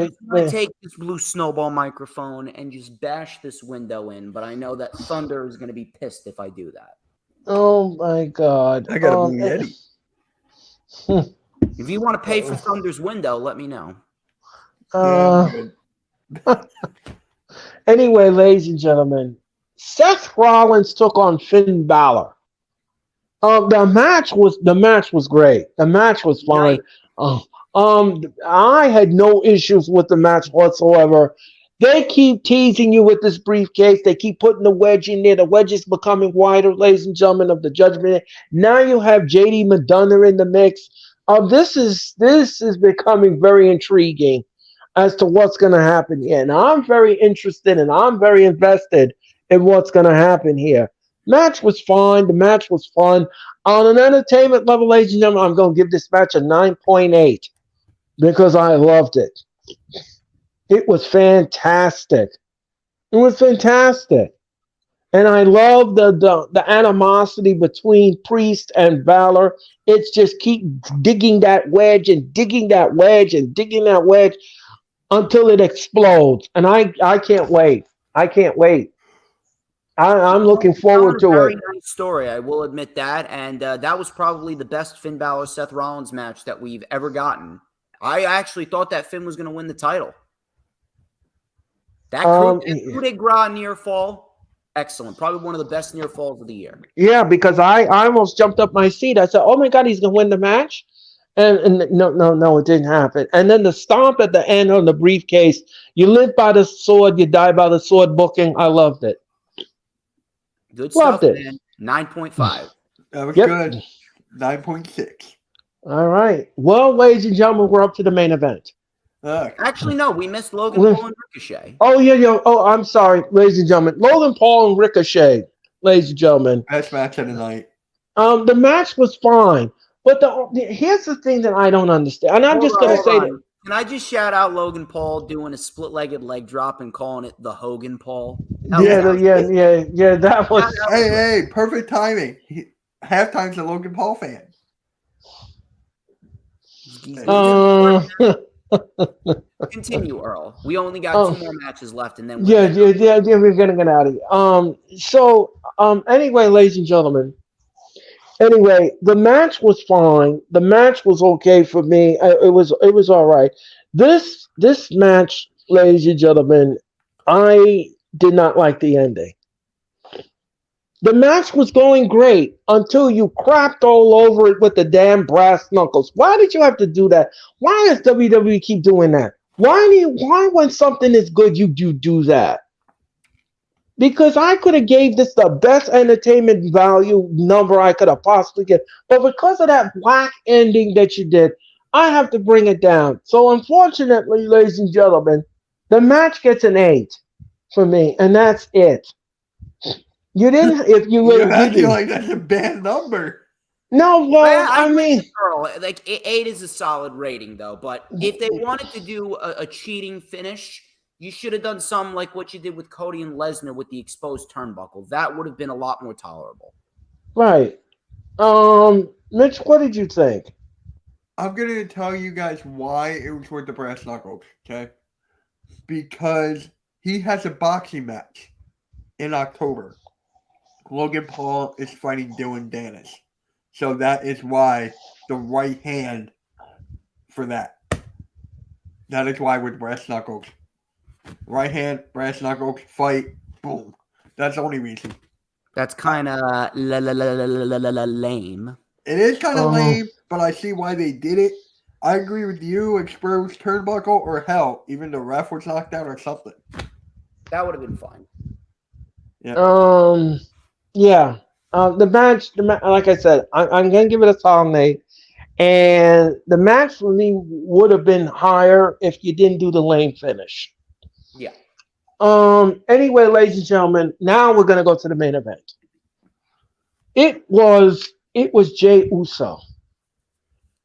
just want to take this blue snowball microphone and just bash this window in, but I know that Thunder is going to be pissed if I do that. oh my God. I gotta move Eddie. If you want to pay for Thunder's window, let me know. Yeah, I'm good. Anyway, ladies and gentlemen, Seth Rollins took on Finn Balor. The match was great. The match was fine. I had no issues with the match whatsoever. They keep teasing you with this briefcase. They keep putting the wedge in there. The wedge is becoming wider, ladies and gentlemen, of the Judgment. Now you have JD Madonna in the mix. This is becoming very intriguing as to what's going to happen here. And I'm very interested and I'm very invested in what's going to happen here. Match was fine. The match was fun. On an entertainment level, ladies and gentlemen, I'm going to give this match a 9.8 because I loved it. It was fantastic. It was fantastic. And I love the animosity between Priest and Balor. It's just keep digging that wedge and digging that wedge and digging that wedge until it explodes. And I can't wait. I can't wait. I'm looking forward to Very it. nice story, I will admit that. And that was probably the best Finn Balor Seth Rollins match that we've ever gotten. I actually thought that Finn was going to win the title. That coup de grace near fall, excellent. Probably one of the best near falls of the year. Yeah, because I almost jumped up my seat. I said, "Oh my God, he's gonna win the match," and no, it didn't happen. And then the stomp at the end on the briefcase. You live by the sword, you die by the sword. Booking, I loved it. Good Loved stuff, it. man. 9.5. That was Yep. good. 9.6. All right. Well, ladies and gentlemen, we're up to the main event. Actually, no, we missed Logan Paul and Ricochet. Oh yeah. Oh, I'm sorry, ladies and gentlemen. Logan Paul and Ricochet, ladies and gentlemen. Best match of the night. The match was fine, but here's the thing that I don't understand, and I'm just gonna say that. Can I just shout out Logan Paul doing a split-legged leg drop and calling it the Hogan Paul? Yeah. That was. Hey, perfect timing. Halftime's a Logan Paul fan. Continue, Earl. We only got 2 more matches left, and then we're gonna get out of here. Anyway, ladies and gentlemen. Anyway, the match was fine. The match was okay for me. It was all right. This match, ladies and gentlemen, I did not like the ending. The match was going great until you crapped all over it with the damn brass knuckles. Why did you have to do that? Why does WWE keep doing that? Why when something is good you do that? Because I could have gave this the best entertainment value number I could have possibly get. But because of that whack ending that you did, I have to bring it down. So unfortunately, ladies and gentlemen, the match gets an 8 for me, and that's it. You didn't, if you You're acting like that's a bad number. No, well, I mean, Earl, like 8 is a solid rating, though. But if they wanted to do a cheating finish, you should have done some like what you did with Cody and Lesnar with the exposed turnbuckle. That would have been a lot more tolerable. Right. Mitch, what did you think? I'm going to tell you guys why it was worth the brass knuckles, okay? Because he has a boxing match in October. Logan Paul is fighting Dylan Dennis. So that is why the right hand for that. That is why with brass knuckles. Right hand, brass knuckles, fight, boom. That's the only reason. That's kind of lame. It is kind of lame, but I see why they did it. I agree with you, exposed turnbuckle, or hell, even the ref was knocked out or something. That would have been fine. Yeah. Yeah. The match, like I said, I'm going to give it a solid 8. And the match for me would have been higher if you didn't do the lame finish. Yeah. Anyway, ladies and gentlemen, now we're going to go to the main event. It was Jey Uso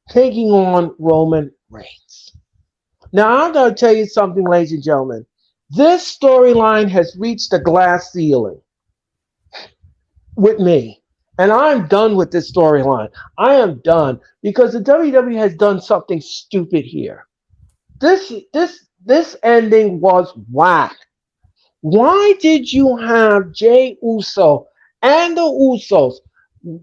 taking on Roman Reigns. Now, I'm going to tell you something, ladies and gentlemen. This storyline has reached a glass ceiling with me. And I'm done with this storyline. I am done because the WWE has done something stupid here. This ending was whack. Why did you have Jey Uso and the Usos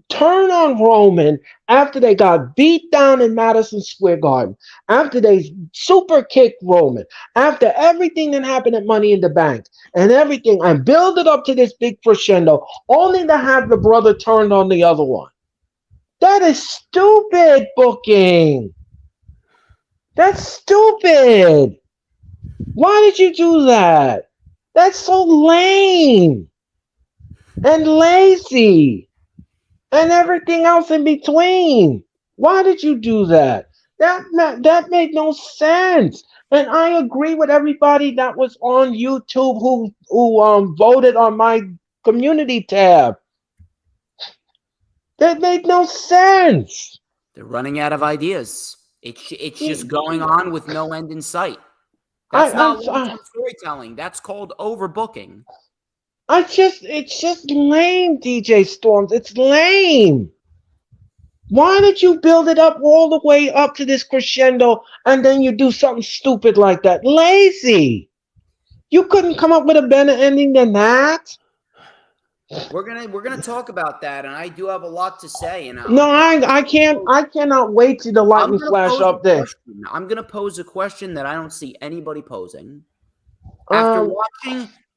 turn on Roman after they got beat down in Madison Square Garden, after they super kicked Roman, after everything that happened at Money in the Bank and everything, and build it up to this big crescendo, only to have the brother turned on the other one? That is stupid booking. That's stupid. Why did you do that? That's so lame and lazy and everything else in between. Why did you do that? That made no sense. And I agree with everybody that was on YouTube who voted on my community tab. That made no sense. They're running out of ideas. It's just going on with no end in sight. That's not long-term storytelling. That's called overbooking. It's just lame, DJ Storms. It's lame. Why did you build it up all the way up to this crescendo and then you do something stupid like that? Lazy. You couldn't come up with a better ending than that? We're gonna talk about that, and I do have a lot to say. And No, I cannot wait to the Lightning Flash update. I'm gonna pose a question that I don't see anybody posing. Um,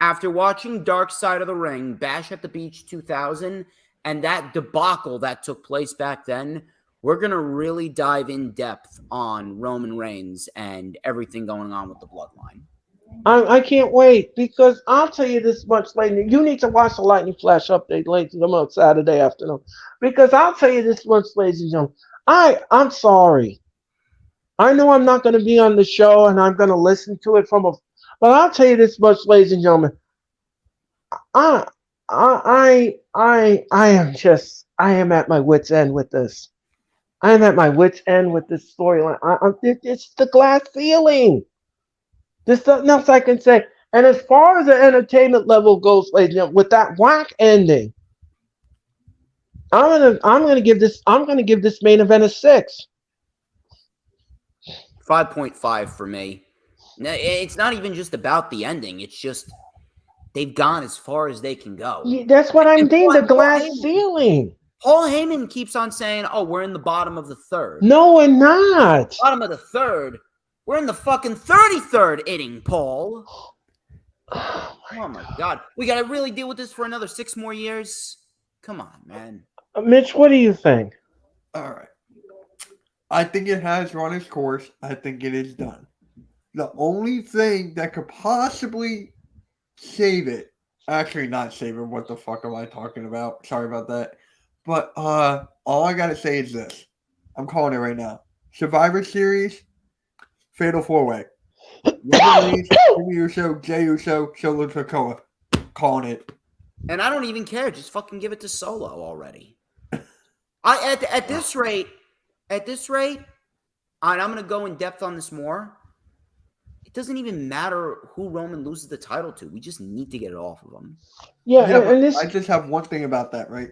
After watching Dark Side of the Ring, Bash at the Beach 2000, and that debacle that took place back then, we're going to really dive in depth on Roman Reigns and everything going on with the bloodline. I can't wait because I'll tell you this much later. You need to watch the Lightning Flash update later on Saturday afternoon because I'll tell you this much, ladies and gentlemen. I'm sorry. I know I'm not going to be on the show and I'm going to listen to it but I'll tell you this much, ladies and gentlemen. I am at my wit's end with this. I am at my wit's end with this storyline. It's the glass ceiling. There's nothing else I can say. And as far as the entertainment level goes, ladies and gentlemen, with that whack ending, I'm gonna give this main event a 6. 5.5 for me. It's not even just about the ending. It's just they've gone as far as they can go. Yeah, that's what I'm saying. The glass ceiling. Paul Heyman keeps on saying, "Oh, we're in the bottom of the third." No, we're not. Bottom of the third. We're in the fucking 33rd inning, Paul. Oh my God. We got to really deal with this for another 6 more years? Come on, man. Mitch, what do you think? All right. I think it has run its course. I think it is done. The only thing that could possibly save it, actually not save it, what the fuck am I talking about? Sorry about that. But all I got to say is this. I'm calling it right now. Survivor Series, Fatal 4-Way. Roman Reigns, Jimmy Uso, Jey Uso, Solo Sikoa. Calling it. And I don't even care. Just fucking give it to Solo already. At this rate, and I'm going to go in depth on this more, it doesn't even matter who Roman loses the title to. We just need to get it off of him. Yeah, and this... I just have one thing about that, right?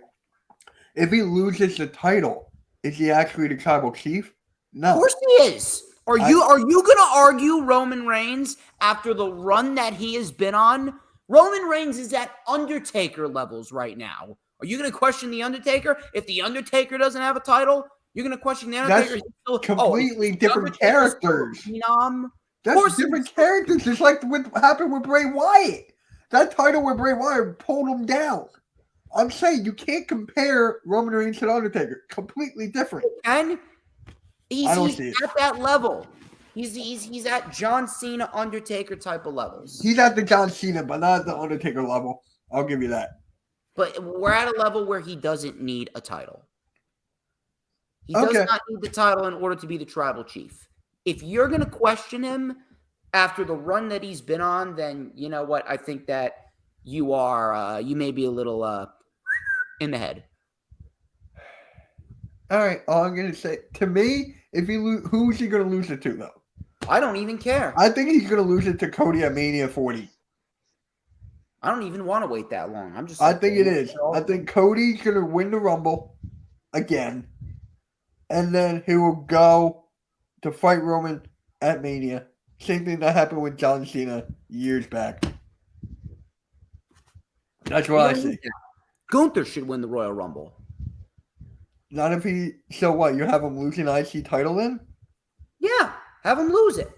If he loses the title, is he actually the tribal chief? No. Of course he is. Are you going to argue Roman Reigns after the run that he has been on? Roman Reigns is at Undertaker levels right now. Are you going to question the Undertaker? If the Undertaker doesn't have a title, you're going to question the Undertaker? That's completely different characters. That's different characters. It's like what happened with Bray Wyatt. That title with Bray Wyatt pulled him down. I'm saying you can't compare Roman Reigns to the Undertaker. Completely different. And he's at that level. He's at John Cena, Undertaker type of levels. He's at the John Cena, but not at the Undertaker level. I'll give you that. But we're at a level where he doesn't need a title. He does not need the title in order to be the tribal chief. If you're going to question him after the run that he's been on, then you know what? I think that you may be a little in the head. All right, all I'm going to say, to me, if he who's he going to lose it to, though? I don't even care. I think he's going to lose it to Cody at Mania 40. I don't even want to wait that long. I think it is. I think Cody's going to win the Rumble again, and then he will go to fight Roman at Mania. Same thing that happened with John Cena years back. That's what I see. Gunther should win the Royal Rumble. Not if he... So what? You have him losing IC title then? Yeah. Have him lose it.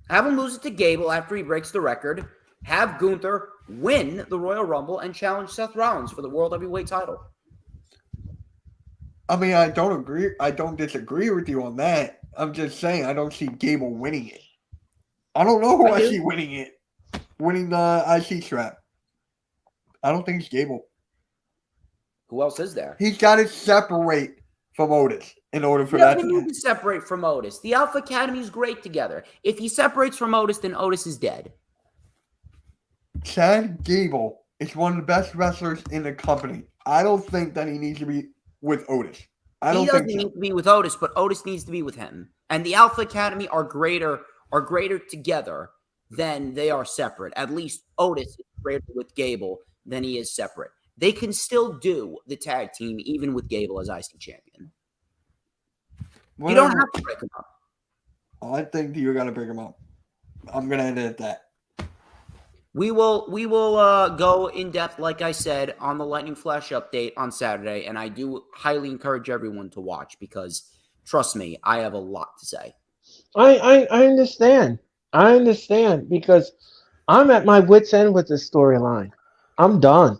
Have him lose it to Gable after he breaks the record. Have Gunther win the Royal Rumble and challenge Seth Rollins for the World Heavyweight title. I mean, I don't agree. I don't disagree with you on that. I'm just saying I don't see Gable winning it. I don't know who I see winning it. Winning the IC strap. I don't think it's Gable. Who else is there? He's got to separate from Otis in order for that to happen. He needs to separate from Otis. The Alpha Academy is great together. If he separates from Otis, then Otis is dead. Chad Gable is one of the best wrestlers in the company. I don't think that he needs to be with Otis. He doesn't need to be with Otis, but Otis needs to be with him. And the Alpha Academy are greater together than they are separate. At least Otis is greater with Gable than he is separate. They can still do the tag team even with Gable as IC champion. You don't have to break him up. I think you got to break him up. I'm going to end it at that. We will go in depth, like I said, on the Lightning Flash update on Saturday, and I do highly encourage everyone to watch because, trust me, I have a lot to say. I understand. I understand because I'm at my wit's end with this storyline. I'm done.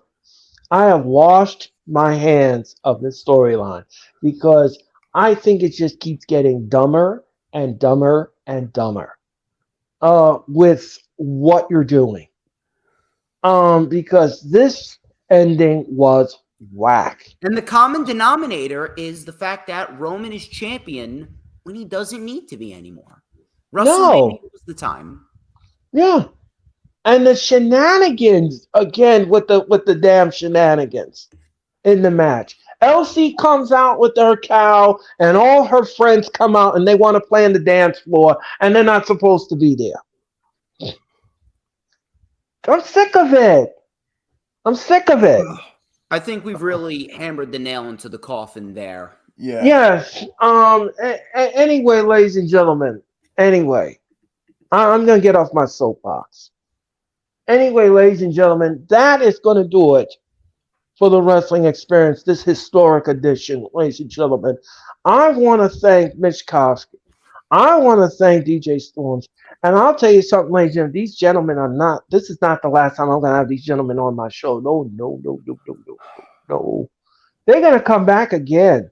I have washed my hands of this storyline because I think it just keeps getting dumber and dumber and dumber with what you're doing. Because this ending was whack. And the common denominator is the fact that Roman is champion when he doesn't need to be anymore. WrestleMania was the time. Yeah. And the shenanigans again with the damn shenanigans in the match. Elsie comes out with her cow, and all her friends come out and they want to play on the dance floor, and they're not supposed to be there. I'm sick of it. I think we've really hammered the nail into the coffin there. Yeah. Yes. Anyway, ladies and gentlemen. Anyway, I'm gonna get off my soapbox. Anyway, ladies and gentlemen, that is going to do it for the Wrestling Experience, this historic edition, ladies and gentlemen. I want to thank Mitch Kofsky. I want to thank DJ Storms. And I'll tell you something, ladies and gentlemen, these gentlemen are not, this is not the last time I'm going to have these gentlemen on my show. No. They're going to come back again.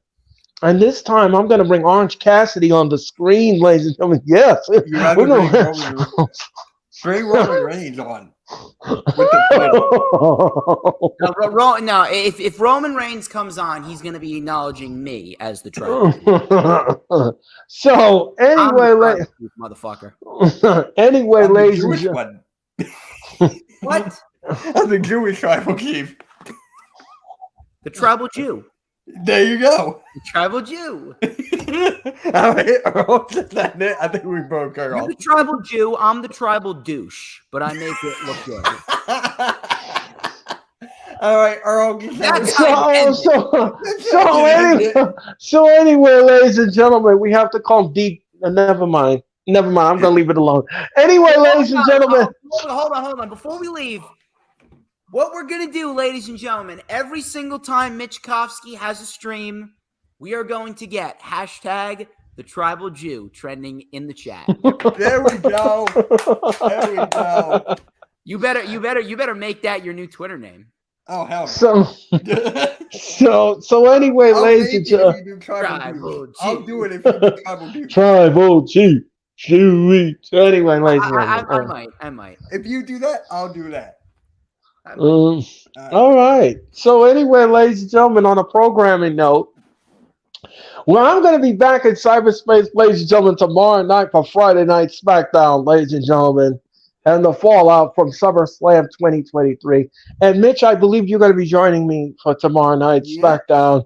And this time I'm going to bring Orange Cassidy on the screen, ladies and gentlemen. Yes. You have to bring Roman Reigns on. No, if Roman Reigns comes on, he's going to be acknowledging me as the tribal. So anyway, motherfucker. Anyway, ladies and gentlemen, what? I'm the Jewish tribal chief. The tribal Jew. There you go. The tribal Jew. All right, I think we broke her off. You're the tribal Jew. I'm the tribal douche, but I make it look good. All right, Earl. So anyway, ladies and gentlemen, we have to call deep. Never mind. I'm going to leave it alone. Anyway, ladies and gentlemen. Hold on. Before we leave, what we're going to do, ladies and gentlemen, every single time Mitch Kofsky has a stream, we are going to get hashtag the tribal Jew trending in the chat. There we go. You better make that your new Twitter name. Oh, hell. So anyway, ladies and gentlemen. I'll do it if you do tribal Jew. Tribal Jew. Anyway, ladies and gentlemen. I might. If you do that, I'll do that. All right. So anyway, ladies and gentlemen, on a programming note, well, I'm going to be back in cyberspace, ladies and gentlemen, tomorrow night for Friday Night SmackDown, ladies and gentlemen, and the fallout from SummerSlam 2023. And Mitch, I believe you're going to be joining me for tomorrow night SmackDown.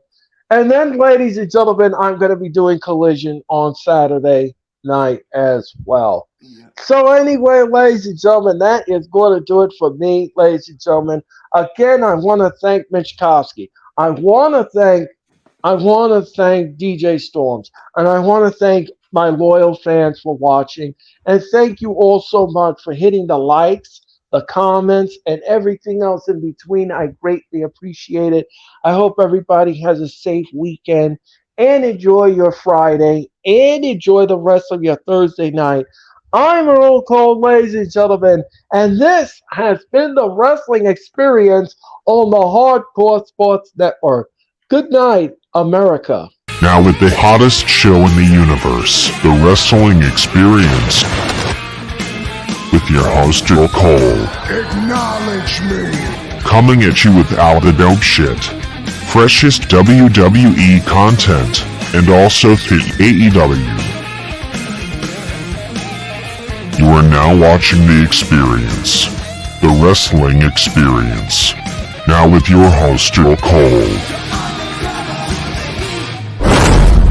And then, ladies and gentlemen, I'm going to be doing Collision on Saturday night as well. Yeah. So anyway, ladies and gentlemen, that is going to do it for me, ladies and gentlemen. Again, I want to thank Mitch Kofsky. I want to thank DJ Storms, and I want to thank my loyal fans for watching. And thank you all so much for hitting the likes, the comments, and everything else in between. I greatly appreciate it. I hope everybody has a safe weekend and enjoy your Friday and enjoy the rest of your Thursday night. I'm Earl Cole, ladies and gentlemen, and this has been the Wrestling Experience on the Hardcore Sports Network. Good night, America. Now with the hottest show in the universe, the Wrestling Experience, with your host, Earl Cole. Acknowledge me. Coming at you with all the dope shit, freshest WWE content, and also the AEW. You are now watching The Experience, the Wrestling Experience. Now with your host, Earl Cole.